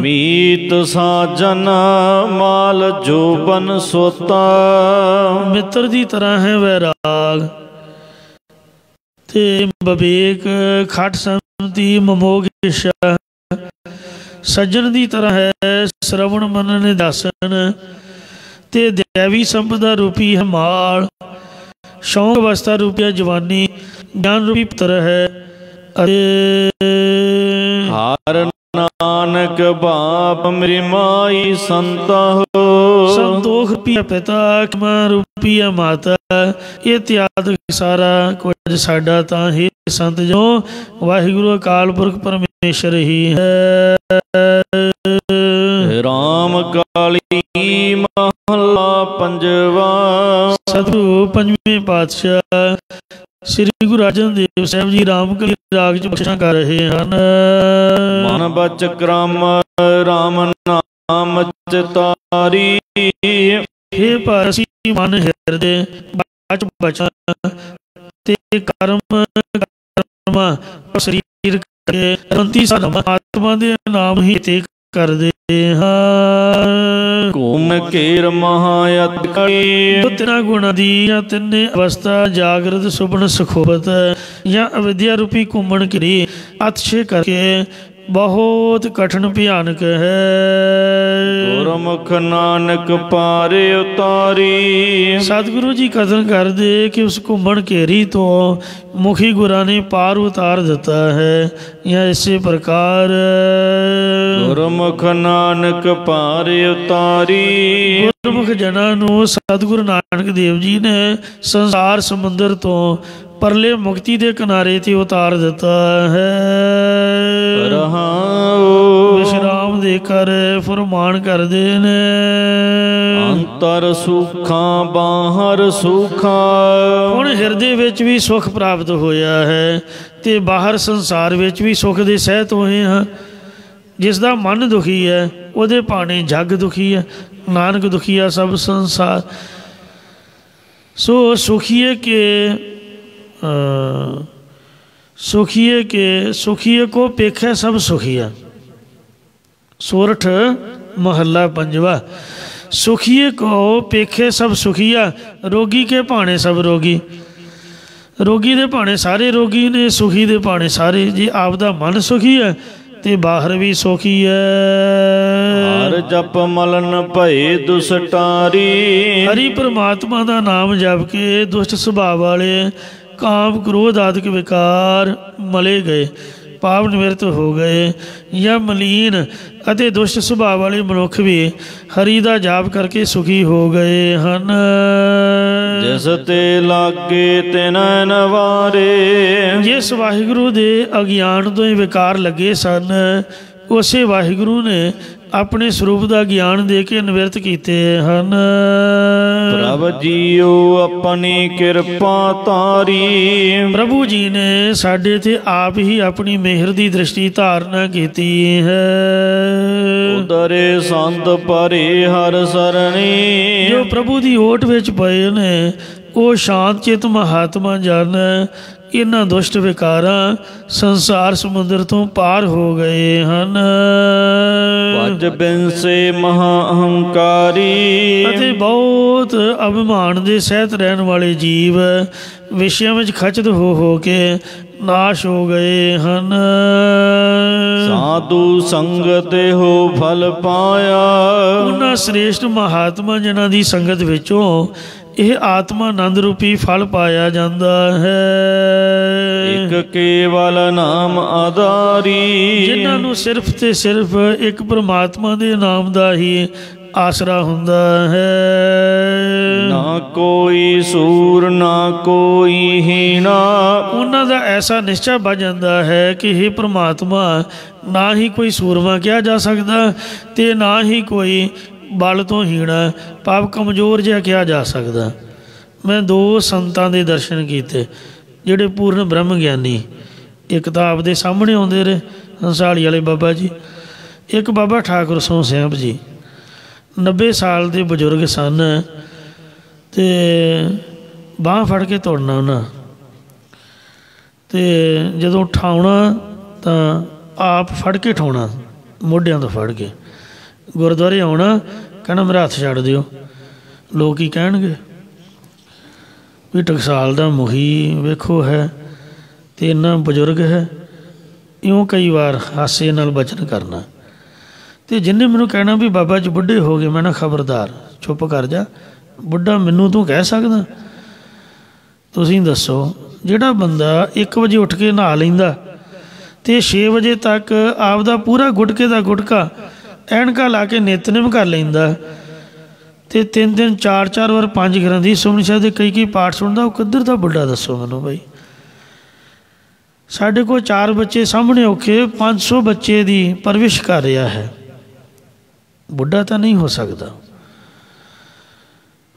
ਮੀਤ ਸਾਜਨ ਮਾਲ ਜੋਬਨ ਸੋਤਾ, ਮਿੱਤਰ ਦੀ ਤਰ੍ਹਾਂ ਹੈ ਵੈਰਾਗ ਤੇ ਵਿਵੇਕ ਖਟ ਸੰਮਤੀ ਮਮੋਗ ਇੱਛਾ। ਸੱਜਣ ਦੀ ਤਰ੍ਹਾਂ ਹੈ ਸ਼ਰਵਣ ਮਨਨ ਨਿਦਾਸਨ ਤੇ ਦੇਵੀ ਸੰਪਦਾ ਰੂਪੀ ਹੈ ਮਾਲ। ਸ਼ੌਂਕ ਅਵਸਥਾ ਰੂਪੀ ਜਵਾਨੀ ਗਿਆਨ ਰੂਪੀ ਪੁੱਤਰ ਹੈ। ਅਤੇ ਹਰ ਨਾਨਕ ਬਾਪ ਮੇਰੀ ਮਾਈ ਸੰਤਾ ਹੋ। ਸੰਤੋਖ ਰੂਪੀ ਪਿਤਾ ਖਿਮਾ ਰੂਪੀ ਮਾਤਾ, ਇਹ ਤਿਆਗ ਸਾਰਾ ਕੁਝ ਸਾਡਾ ਤਾਂ ਹੀ ਸੰਤ ਜੋ ਵਾਹਿਗੁਰੂ ਅਕਾਲ ਪੁਰਖ ਪਰਮੇਸ਼ਰ ਹੀ ਹੈ। ਰਾਮ ਕਾਲੀ ਮਹੱਲਾ ਪੰਜਵਾ। ਸਤਿਗੁਰੂ ਪੰਜਵੇਂ ਪਾਤਸ਼ਾਹ ਸ੍ਰੀ ਗੁਰੂ ਅਰਜਨ ਦੇਵ ਸਾਹਿਬ ਜੀ ਰਾਮਕਲੀ ਰਾਗ ਚ ਬਖਸ਼ਿਸ਼ਾਂ ਕਰ ਰਹੇ ਹਨ। ਮਨ ਬਚ ਕਰਮ ਰਾਮ ਨਾਮ ਚਿਤਾਰੀ, ਹੇ ਪਾਰਸੀ ਮਨ ਹਿਰਦੇ ਬਚ ਬਚਾ ਤੇ ਕਰਮ ਕਰਮਾ ਸਰੀਰ ਕੇ ਰੰਤੀ ਸਨਮ ਆਤਮਾ ਦੇ ਨਾਮ ਹੀ ਤੇ ਕਰਦੇ ਹਾਂ। ਘੂਮ ਕੇਰ ਮਹਾਯਤ ਕਰੀ, ਤਿੰਨਾਂ ਗੁਣਾਂ ਦੀ ਜਾਂ ਤਿੰਨੇ ਅਵਸਥਾ ਜਾਗਰਤ ਸੁਪਨ ਸੁਖੋਬਤ ਜਾਂ ਅਵਿਦਿਆ ਰੂਪੀ ਘੁੰਮਣ ਘਰੀ ਅਤਿਸ਼ੇ ਕਰਕੇ ਬਹੁਤ ਕਠਿਨ ਭਿਆਨਕ ਹੈ। ਗੁਰਮੁਖ ਨਾਨਕ ਪਾਰੇ ਉਤਾਰੀ, ਸਤਿਗੁਰੂ ਜੀ ਕਥਨ ਕਰਦੇ ਕਿ ਉਸ ਘੁੰਮਣ ਘੇਰੀ ਤੋਂ ਮੁਖੀ ਗੁਰਾਂ ਨੇ ਪਾਰ ਉਤਾਰ ਦਿੱਤਾ ਹੈ। ਜਾਂ ਇਸੇ ਪ੍ਰਕਾਰ ਗੁਰਮੁਖ ਨਾਨਕ ਪਾਰੇ ਉਤਾਰੀ, ਗੁਰਮੁਖ ਜਨਾਂ ਨੂੰ ਸਤਿਗੁਰੂ ਨਾਨਕ ਦੇਵ ਜੀ ਨੇ ਸੰਸਾਰ ਸਮੁੰਦਰ ਤੋਂ ਪਰਲੇ ਮੁਕਤੀ ਦੇ ਕਿਨਾਰੇ ਤੇ ਉਤਾਰ ਦਿੱਤਾ ਹੈ। ਵਿਸ਼ਰਾਮ ਦੇ ਕਰ ਫਰਮਾਨ ਕਰਦੇ ਨੇ, ਅੰਤਰ ਸੁਖਾਂ ਬਾਹਰ ਸੁਖਾਂ। ਹੁਣ ਹਿਰਦੇ ਵਿੱਚ ਵੀ ਸੁੱਖ ਪ੍ਰਾਪਤ ਹੋਇਆ ਹੈ ਤੇ ਬਾਹਰ ਸੰਸਾਰ ਵਿੱਚ ਵੀ ਸੁੱਖ ਦੇ ਸਹਿਤ ਹੋਏ ਹਾਂ। ਜਿਸ ਦਾ ਮਨ ਦੁਖੀ ਹੈ ਉਹਦੇ ਭਾਣੇ ਜੱਗ ਦੁਖੀ ਹੈ, ਨਾਨਕ ਦੁਖੀਆ ਸਭ ਸੰਸਾਰ। ਸੋ ਸੁਖੀਏ ਕੇ ਸੁਖੀਏ ਕੋ ਪੇਖੈ ਸਭ ਸੁਖੀਆ। ਸੋਰਠ ਮਹੱਲਾ ਪੰਜਵਾ। ਸੁਖੀਏ ਕੋ ਪੇਖੇ ਸਭ ਸੁਖੀਆ, ਰੋਗੀ ਕੇ ਭਾਣੇ ਸਭ ਰੋਗੀ। ਰੋਗੀ ਦੇ ਭਾਣੇ ਸਾਰੇ ਰੋਗੀ ਨੇ, ਸੁਖੀ ਦੇ ਭਾਣੇ ਸਾਰੇ। ਜੇ ਆਪ ਦਾ ਮਨ ਸੁਖੀ ਹੈ ਤੇ ਬਾਹਰ ਵੀ ਸੁਖੀ ਹੈ। ਹਰ ਜਪ ਮਲਨ ਭਏ ਦੁਸਟਾਰੀ, ਹਰੀ ਪਰਮਾਤਮਾ ਦਾ ਨਾਮ ਜਪ ਕੇ ਦੁਸ਼ਟ ਸੁਭਾਅ ਵਾਲੇ ਕਾਮ ਕ੍ਰੋਧ ਆਦਿਕ ਵਿਕਾਰ ਮਲੇ ਗਏ, ਪਾਪ ਨਿਵਰਤ ਹੋ ਗਏ। ਜਾਂ ਮਲੀਨ ਅਤੇ ਦੁਸ਼ਟ ਸੁਭਾਅ ਵਾਲੇ ਮਨੁੱਖ ਵੀ ਹਰੀ ਦਾ ਜਾਪ ਕਰਕੇ ਸੁਖੀ ਹੋ ਗਏ ਹਨ। ਜਿਸ ਤੇ ਲਾਗੇ ਤਿਨ ਨਵਾਰੇ, ਜਿਸ ਵਾਹਿਗੁਰੂ ਦੇ ਅਗਿਆਨ ਤੋਂ ਹੀ ਵਿਕਾਰ ਲੱਗੇ ਸਨ, ਉਸੇ ਵਾਹਿਗੁਰੂ ਨੇ ਆਪਣੇ ਸਰੂਪ ਦਾ ਗਿਆਨ ਦੇ ਕੇ ਨਿਵਰਤ ਕੀਤੇ ਹਨ। ਪ੍ਰਭ ਜੀਓ ਆਪਣੀ ਕਿਰਪਾ ਤਾਰੀ, ਪ੍ਰਭੂ ਜੀ ਨੇ ਸਾਡੇ ਤੇ ਆਪ ਹੀ ਆਪਣੀ ਮਿਹਰ ਦੀ ਦ੍ਰਿਸ਼ਟੀ ਧਾਰਨਾ ਕੀਤੀ ਹੈ। ਉਦਰੇ ਸੰਤ ਪਰੇ ਹਰ ਸਰਣੀ, ਜੋ ਪ੍ਰਭੂ ਦੀ ਓਟ ਵਿੱਚ ਪਏ ਨੇ ਉਹ ਸ਼ਾਂਤ ਚਿਤ ਮਹਾਤਮਾ ਜਨ ਇਹਨਾਂ ਦੁਸ਼ਟ ਵਿਕਾਰਾਂ ਸੰਸਾਰ ਸਮੁੰਦਰ ਤੋਂ ਪਾਰ ਹੋ ਗਏ ਹਨ। ਭਜ ਬਿਨਸੇ ਮਹਾ ਅਹੰਕਾਰੀ ਅਤੇ ਬਹੁਤ ਅਭਿਮਾਨ ਦੇ ਸਹਿਤ ਰਹਿਣ ਵਾਲੇ ਜੀਵ ਵਿਸ਼ਿਆਂ ਵਿੱਚ ਖਚਤ ਹੋ ਕੇ ਨਾਸ਼ ਹੋ ਗਏ ਹਨ। ਸਾਧੂ ਸੰਗਤ ਹੋ ਫਲ ਪਾਇਆ ਉਹਨਾਂ ਸ੍ਰੇਸ਼ਟ ਮਹਾਤਮਾ ਜਿਨ੍ਹਾਂ ਦੀ ਸੰਗਤ ਵਿੱਚੋਂ ਇਹ ਆਤਮਾ ਆਨੰਦ ਰੂਪੀ ਫਲ ਪਾਇਆ ਜਾਂਦਾ ਹੈ। ਇੱਕ ਕੇਵਲ ਨਾਮ ਆਧਾਰੀ ਜਿਨ੍ਹਾਂ ਨੂੰ ਸਿਰਫ ਤੇ ਸਿਰਫ ਇੱਕ ਪਰਮਾਤਮਾ ਦੇ ਨਾਮ ਦਾ ਹੀ ਆਸਰਾ ਹੁੰਦਾ ਹੈ। ਨਾ ਕੋਈ ਸੂਰ ਨਾ ਕੋਈ ਹੀਣਾ ਉਹਨਾਂ ਦਾ ਐਸਾ ਨਿਸ਼ਚਾ ਬਣ ਜਾਂਦਾ ਹੈ ਕਿ ਇਹ ਪਰਮਾਤਮਾ ਨਾ ਹੀ ਕੋਈ ਸੂਰਮਾ ਕਿਹਾ ਜਾ ਸਕਦਾ ਤੇ ਨਾ ਹੀ ਕੋਈ ਬਲ ਤੋਂ ਹੀਣਾ ਪਾਪ ਕਮਜ਼ੋਰ ਜਿਹਾ ਕਿਹਾ ਜਾ ਸਕਦਾ। ਮੈਂ ਦੋ ਸੰਤਾਂ ਦੇ ਦਰਸ਼ਨ ਕੀਤੇ ਜਿਹੜੇ ਪੂਰਨ ਬ੍ਰਹਮ ਗਿਆਨੀ। ਇੱਕ ਤਾਂ ਆਪਦੇ ਸਾਹਮਣੇ ਆਉਂਦੇ ਰਹੇ ਹੰਸਾਲੀ ਵਾਲੇ ਬਾਬਾ ਜੀ, ਇੱਕ ਬਾਬਾ ਠਾਕੁਰ ਸੋਹ ਸਿੰਘ ਜੀ 90 ਸਾਲ ਦੇ ਬਜ਼ੁਰਗ ਸਨ ਅਤੇ ਬਾਂਹ ਫੜ ਕੇ ਤੁਰਨਾ ਉਹਨਾਂ, ਅਤੇ ਜਦੋਂ ਉਠਾਉਣਾ ਤਾਂ ਆਪ ਫੜ ਕੇ ਉਠਾਉਣਾ ਮੋਢਿਆਂ ਤੋਂ ਫੜ ਕੇ। ਗੁਰਦੁਆਰੇ ਆਉਣਾ ਕਹਿਣਾ ਮੇਰਾ ਹੱਥ ਛੱਡ ਦਿਓ। ਲੋਕ ਕੀ ਕਹਿਣਗੇ ਵੀ ਟਕਸਾਲ ਦਾ ਮੁਖੀ ਵੇਖੋ ਹੈ ਅਤੇ ਇੰਨਾ ਬਜ਼ੁਰਗ ਹੈ। ਇਉਂ ਕਈ ਵਾਰ ਹਾਸੇ ਨਾਲ ਬਚਨ ਕਰਨਾ। ਅਤੇ ਜਿਹਨੇ ਮੈਨੂੰ ਕਹਿਣਾ ਵੀ ਬਾਬਾ ਜੀ ਬੁੱਢੇ ਹੋ ਗਏ, ਮੈਂ ਨਾ ਖਬਰਦਾਰ ਚੁੱਪ ਕਰ ਜਾ, ਬੁੱਢਾ ਮੈਨੂੰ ਤੂੰ ਕਹਿ ਸਕਦਾ? ਤੁਸੀਂ ਦੱਸੋ, ਜਿਹੜਾ ਬੰਦਾ 1 ਵਜੇ ਉੱਠ ਕੇ ਨਹਾ ਲੈਂਦਾ ਅਤੇ 6 ਵਜੇ ਤੱਕ ਆਪਦਾ ਪੂਰਾ ਗੁਟਕੇ ਦਾ ਗੁਟਕਾ ਐਨਕਾਂ ਲਾ ਕੇ ਨਿਤਨੇਮ ਕਰ ਲੈਂਦਾ ਅਤੇ 3-3 4-4 ਵਾਰ 5 ਗ੍ਰੰਥੀ ਸੁਖਮਨੀ ਸਾਹਿਬ ਦੇ ਕਈ ਪਾਠ ਸੁਣਦਾ, ਉਹ ਕਿੱਧਰ ਦਾ ਬੁੱਢਾ ਦੱਸੋ ਮੈਨੂੰ ਬਾਈ। ਸਾਡੇ ਕੋਲ 4 ਬੱਚੇ ਸਾਹਮਣੇ ਔਖੇ 500 ਬੱਚੇ ਦੀ ਪਰਵਿਸ਼ ਕਰ ਰਿਹਾ ਹੈ, ਬੁੱਢਾ ਤਾਂ ਨਹੀਂ ਹੋ ਸਕਦਾ।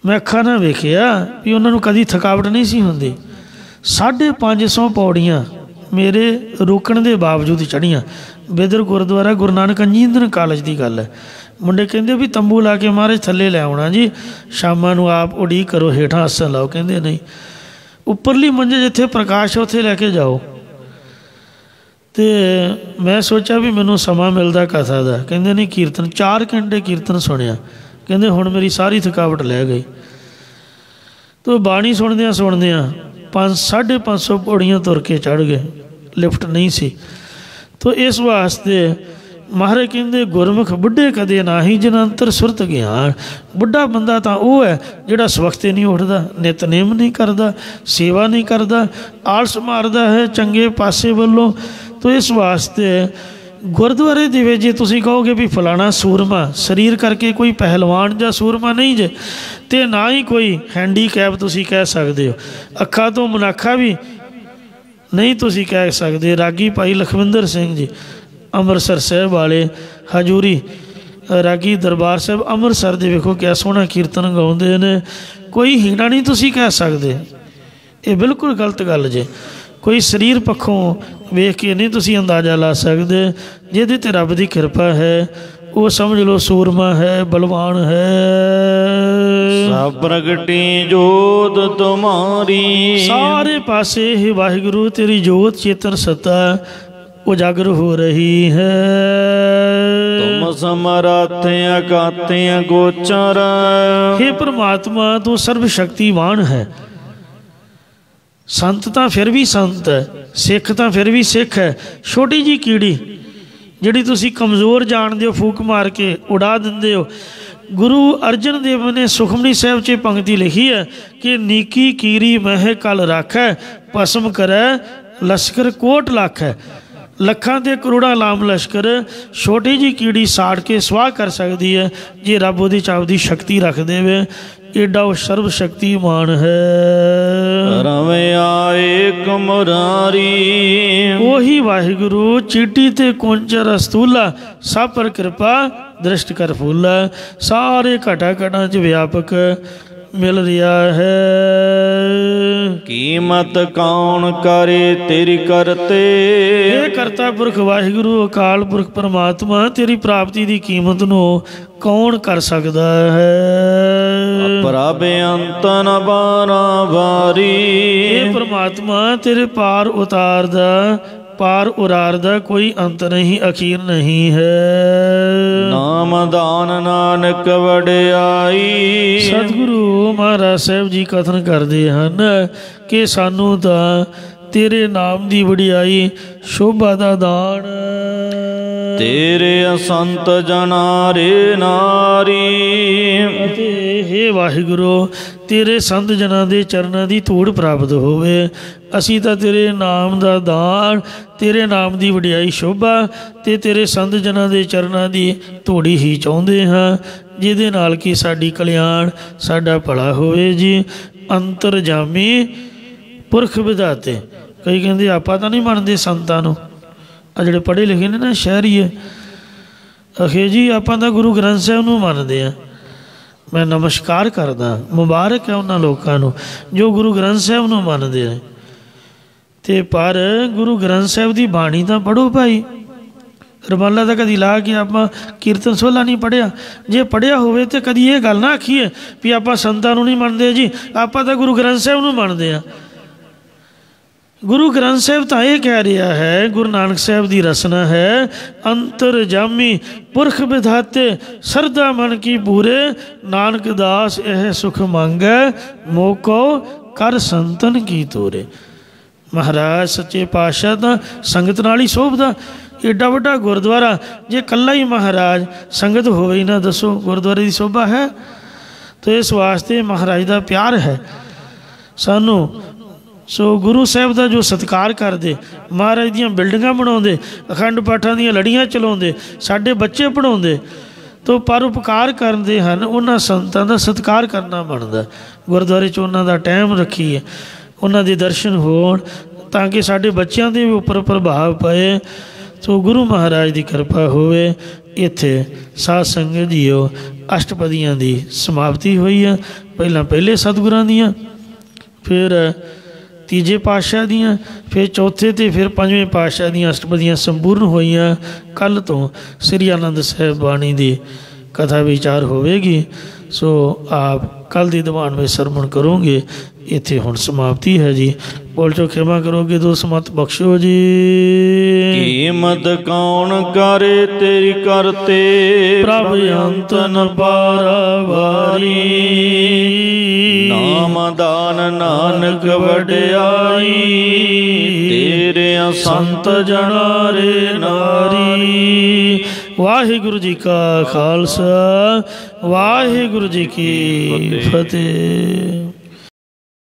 ਮੈਂ ਅੱਖਾਂ ਨਾਲ ਵੇਖਿਆ ਵੀ ਉਹਨਾਂ ਨੂੰ ਕਦੀ ਥਕਾਵਟ ਨਹੀਂ ਸੀ ਹੁੰਦੀ। 550 ਪੌੜੀਆਂ ਮੇਰੇ ਰੋਕਣ ਦੇ ਬਾਵਜੂਦ ਚੜ੍ਹੀਆਂ। ਬਿਦਰ ਗੁਰਦੁਆਰਾ ਗੁਰੂ ਨਾਨਕ ਇੰਜੀਨੀਅਰਿੰਗ ਕਾਲਜ ਦੀ ਗੱਲ ਹੈ। ਮੁੰਡੇ ਕਹਿੰਦੇ ਵੀ ਤੰਬੂ ਲਾ ਕੇ ਮਹਾਰਾਜ ਥੱਲੇ ਲੈ ਆਉਣਾ ਜੀ, ਸ਼ਾਮਾਂ ਨੂੰ ਆਪ ਉਡੀਕ ਕਰੋ, ਹੇਠਾਂ ਆਸਣ ਲਾਓ। ਕਹਿੰਦੇ ਨਹੀਂ, ਉੱਪਰਲੀ ਮੰਜ਼ਿਲ ਜਿੱਥੇ ਪ੍ਰਕਾਸ਼ ਹੈ ਉੱਥੇ ਲੈ ਕੇ ਜਾਓ। ਅਤੇ ਮੈਂ ਸੋਚਿਆ ਵੀ ਮੈਨੂੰ ਸਮਾਂ ਮਿਲਦਾ ਕਥਾ ਦਾ। ਕਹਿੰਦੇ ਨਹੀਂ, ਕੀਰਤਨ 4 ਘੰਟੇ ਕੀਰਤਨ ਸੁਣਿਆ। ਕਹਿੰਦੇ ਹੁਣ ਮੇਰੀ ਸਾਰੀ ਥਕਾਵਟ ਲੈ ਗਈ। ਤੋ ਬਾਣੀ ਸੁਣਦਿਆਂ 550 ਪੌੜੀਆਂ ਤੁਰ ਕੇ ਚੜ੍ਹ ਗਏ, ਲਿਫਟ ਨਹੀਂ ਸੀ। ਤੋ ਇਸ ਵਾਸਤੇ ਮਹਾਰਾਜ ਕਹਿੰਦੇ ਗੁਰਮੁਖ ਬੁੱਢੇ ਕਦੇ ਨਾ ਹੀ ਜਨੰਤਰ ਸੁਰਤ ਗਿਆਨ। ਬੁੱਢਾ ਬੰਦਾ ਤਾਂ ਉਹ ਹੈ ਜਿਹੜਾ ਸਵਖਤੇ ਨਹੀਂ ਉੱਠਦਾ, ਨਿਤਨੇਮ ਨਹੀਂ ਕਰਦਾ, ਸੇਵਾ ਨਹੀਂ ਕਰਦਾ, ਆਲਸ ਮਾਰਦਾ ਹੈ ਚੰਗੇ ਪਾਸੇ ਵੱਲੋਂ। ਤੋ ਇਸ ਵਾਸਤੇ ਗੁਰਦੁਆਰੇ ਦੇ ਵਿੱਚ ਜੇ ਤੁਸੀਂ ਕਹੋਗੇ ਵੀ ਫਲਾਣਾ ਸੂਰਮਾ, ਸਰੀਰ ਕਰਕੇ ਕੋਈ ਪਹਿਲਵਾਨ ਜਾਂ ਸੂਰਮਾ ਨਹੀਂ ਜੇ, ਅਤੇ ਨਾ ਹੀ ਕੋਈ ਹੈਂਡੀਕੈਪ ਤੁਸੀਂ ਕਹਿ ਸਕਦੇ ਹੋ। ਅੱਖਾਂ ਤੋਂ ਮੁਨਾਖਾ ਵੀ ਨਹੀਂ ਤੁਸੀਂ ਕਹਿ ਸਕਦੇ। ਰਾਗੀ ਭਾਈ ਲਖਵਿੰਦਰ ਸਿੰਘ ਜੀ ਅੰਮ੍ਰਿਤਸਰ ਸਾਹਿਬ ਵਾਲੇ ਹਜੂਰੀ ਰਾਗੀ ਦਰਬਾਰ ਸਾਹਿਬ ਅੰਮ੍ਰਿਤਸਰ ਦੇ, ਵੇਖੋ ਕਿਆ ਸੋਹਣਾ ਕੀਰਤਨ ਗਾਉਂਦੇ ਨੇ। ਕੋਈ ਹੀਣਾ ਨਹੀਂ ਤੁਸੀਂ ਕਹਿ ਸਕਦੇ, ਇਹ ਬਿਲਕੁਲ ਗਲਤ ਗੱਲ ਜੇ। ਕੋਈ ਸਰੀਰ ਪੱਖੋਂ ਵੇਖ ਕੇ ਨਹੀਂ ਤੁਸੀਂ ਅੰਦਾਜ਼ਾ ਲਾ ਸਕਦੇ। ਜਿਹਦੇ 'ਤੇ ਰੱਬ ਦੀ ਕਿਰਪਾ ਹੈ ਉਹ ਸਮਝ ਲਓ ਸੂਰਮਾ ਹੈ, ਬਲਵਾਨ ਹੈ। ਸਭ ਪ੍ਰਗਟੀ ਜੋਤ ਤੁਮਾਰੀ ਸਾਰੇ ਪਾਸੇ ਹੀ ਵਾਹਿਗੁਰੂ ਤੇਰੀ ਜੋਤ ਚੇਤਨ ਸੱਤਾ ਉਜਾਗਰ ਹੋ ਰਹੀ ਹੈ। ਤੁਮ ਸਮਰੱਥ ਅਕਾਤ ਗੋਚਰ। हे ਪ੍ਰਮਾਤਮਾ ਤੂੰ ਸਰਬ ਸ਼ਕਤੀਵਾਨ ਹੈ। ਸੰਤ ਤਾਂ ਫਿਰ ਵੀ ਸੰਤ ਹੈ, ਸਿੱਖ ਤਾਂ ਫਿਰ ਵੀ ਸਿੱਖ ਹੈ। ਛੋਟੀ ਜਿਹੀ ਕੀੜੀ ਜਿਹੜੀ ਤੁਸੀਂ ਕਮਜ਼ੋਰ ਜਾਣਦੇ ਹੋ, ਫੂਕ ਮਾਰ ਕੇ ਉਡਾ ਦਿੰਦੇ ਹੋ। ਗੁਰੂ ਅਰਜਨ ਦੇਵ ਨੇ ਸੁਖਮਨੀ ਸਾਹਿਬ 'ਚ ਪੰਕਤੀ ਲਿਖੀ ਹੈ ਕਿ ਨੀਕੀ ਕੀਰੀ ਮਹਿ ਕਲ ਰਾਖੈ, ਭਸਮ ਕਰੈ ਲਸ਼ਕਰ ਕੋਟ ਲੱਖ ਹੈ। ਲੱਖਾਂ ਦੇ ਕਰੋੜਾਂ ਲਾਮ ਲਸ਼ਕਰ ਛੋਟੀ ਜਿਹੀ ਕੀੜੀ ਸਾੜ ਕੇ ਸਵਾਹ ਕਰ ਸਕਦੀ ਹੈ ਜੇ ਰੱਬ ਉਹਦੀ ਚਾਪ ਦੀ ਸ਼ਕਤੀ ਰੱਖ ਦੇਵੇ। ਏਡਾ ਉਹ ਸਰਬ ਸ਼ਕਤੀਮਾਨ ਹੈ। ਰਮਿਆ ਏਕ ਮੁਰਾਰੀ। ਉਹੀ ਵਾਹਿਗੁਰੂ ਚੀਟੀ ਤੇ ਕੁੰਚਰ ਅਸਤੂਲਾ, ਸਭ ਪਰ ਕਿਰਪਾ ਦ੍ਰਿਸ਼ਟ ਕਰ ਫੂਲਾ। ਸਾਰੇ ਘਟਾ ਘਟਾਂ 'ਚ ਵਿਆਪਕ ਮਿਲ ਰਿਹਾ ਹੈ। कीमत कौन करे तेरी करते। हे करता पुरख वाहिगुरु अकाल पुरख परमात्मा, तेरी प्राप्ति की कीमत नू कौन कर सकता है। प्रभ अंत न बारी। हे परमात्मा, तेरे पार उतार दा पार उरार दा कोई अंत नहीं, अखीर नहीं है। नाम दान नानक वडियाई। सतगुरु महाराज साहब जी कथन करते हैं कि सानू तां तेरे नाम की वडियाई शोभा का दान। तेरे असंत जनारे नारी। हे वाहिगुरु, तेरे संत जना के चरणों की धूड़ प्राप्त होवे। असी तो तेरे नाम का दान, तेरे नाम की वडियाई शोभा ते तेरे संत जना के चरणों की धूड़ी ही चाहते हाँ, जिहदे नाल कि साडी कल्याण साडा भला होवे जी। अंतरजामी पुरख विधाते। कई कहते आपां तां नहीं मनते संतां नूं, आ जिहड़े पढ़े लिखे ने ना शहरी है, अखे जी आपां तां गुरु ग्रंथ साहिब नूं मनदे आ। मैं नमस्कार करदा, मुबारक है उन्हां लोकां नूं जो गुरु ग्रंथ साहिब नूं मनदे ने। ते पर गुरु ग्रंथ साहिब की बाणी तां पढ़ो भाई। रबाला तो कदी ला के आप कीर्तन सोहला नहीं पढ़िया। जे पढ़िया होवे तो कदी ये गल ना आखीए भी आप संतां नूं नहीं मनदे जी, आप तो गुरु ग्रंथ साहिब नूं मनदे आ। गुरु ग्रंथ साहिब तो ये कह रहा है, गुरु नानक साहिब की रचना है, अंतरजामी पुरख विधाते सरदा मन की पूरे, नानक दास यह सुख मांगे मोको कर संतन की तोरे। महाराज सच्चे पातशाह तो संगत नाल ही शोभदा। एडा वड्डा गुरुद्वारा जे कल्ला ही महाराज संगत होवे ही ना, दसो गुरुद्वारे की शोभा है। तो इस वास्ते महाराज का प्यार है सानू। सो गुरु साहिब का जो सत्कार करते, महाराज दियाँ बिल्डिंगां बनाउंदे, अखंड पाठां दियां लड़ियां चलाउंदे, साडे बच्चे पढ़ाउंदे, तो परोपकार करते हैं। उन्हां संतां दा सत्कार करना बनदा। गुरुद्वारे च उन्हां दा टाइम रखीए, उन्हां दे दर्शन होण, ताकि साडे बच्चों के उपर प्रभाव पए। तो गुरु महाराज की कृपा होवे। इत्थे साध संगत जीओ अष्टपदियां की समाप्ति हुई है। पहले सतगुरां दियां, फिर तीजे पातशाह दियाँ, फिर चौथे ते फिर पंजवें पातशाह दियाँ अष्टपदियाँ संपूर्ण होईयां। कल तो श्री आनंद साहिब बाणी की कथा विचार होवेगी। सो आप कल दी दीवान में सरवण करोगे। इत्थे हुण समाप्ति है जी। बोल चो क्षमा करोगे तो समत बख्शो जी। कीमत कौन करे तेरी करते। प्रभ अंत न पारावारी। नाम दान नानक वडियाई। तेरे संत जना रे नारी। वाहिगुरु जी का खालसा, वाहिगुरु जी की फतेह।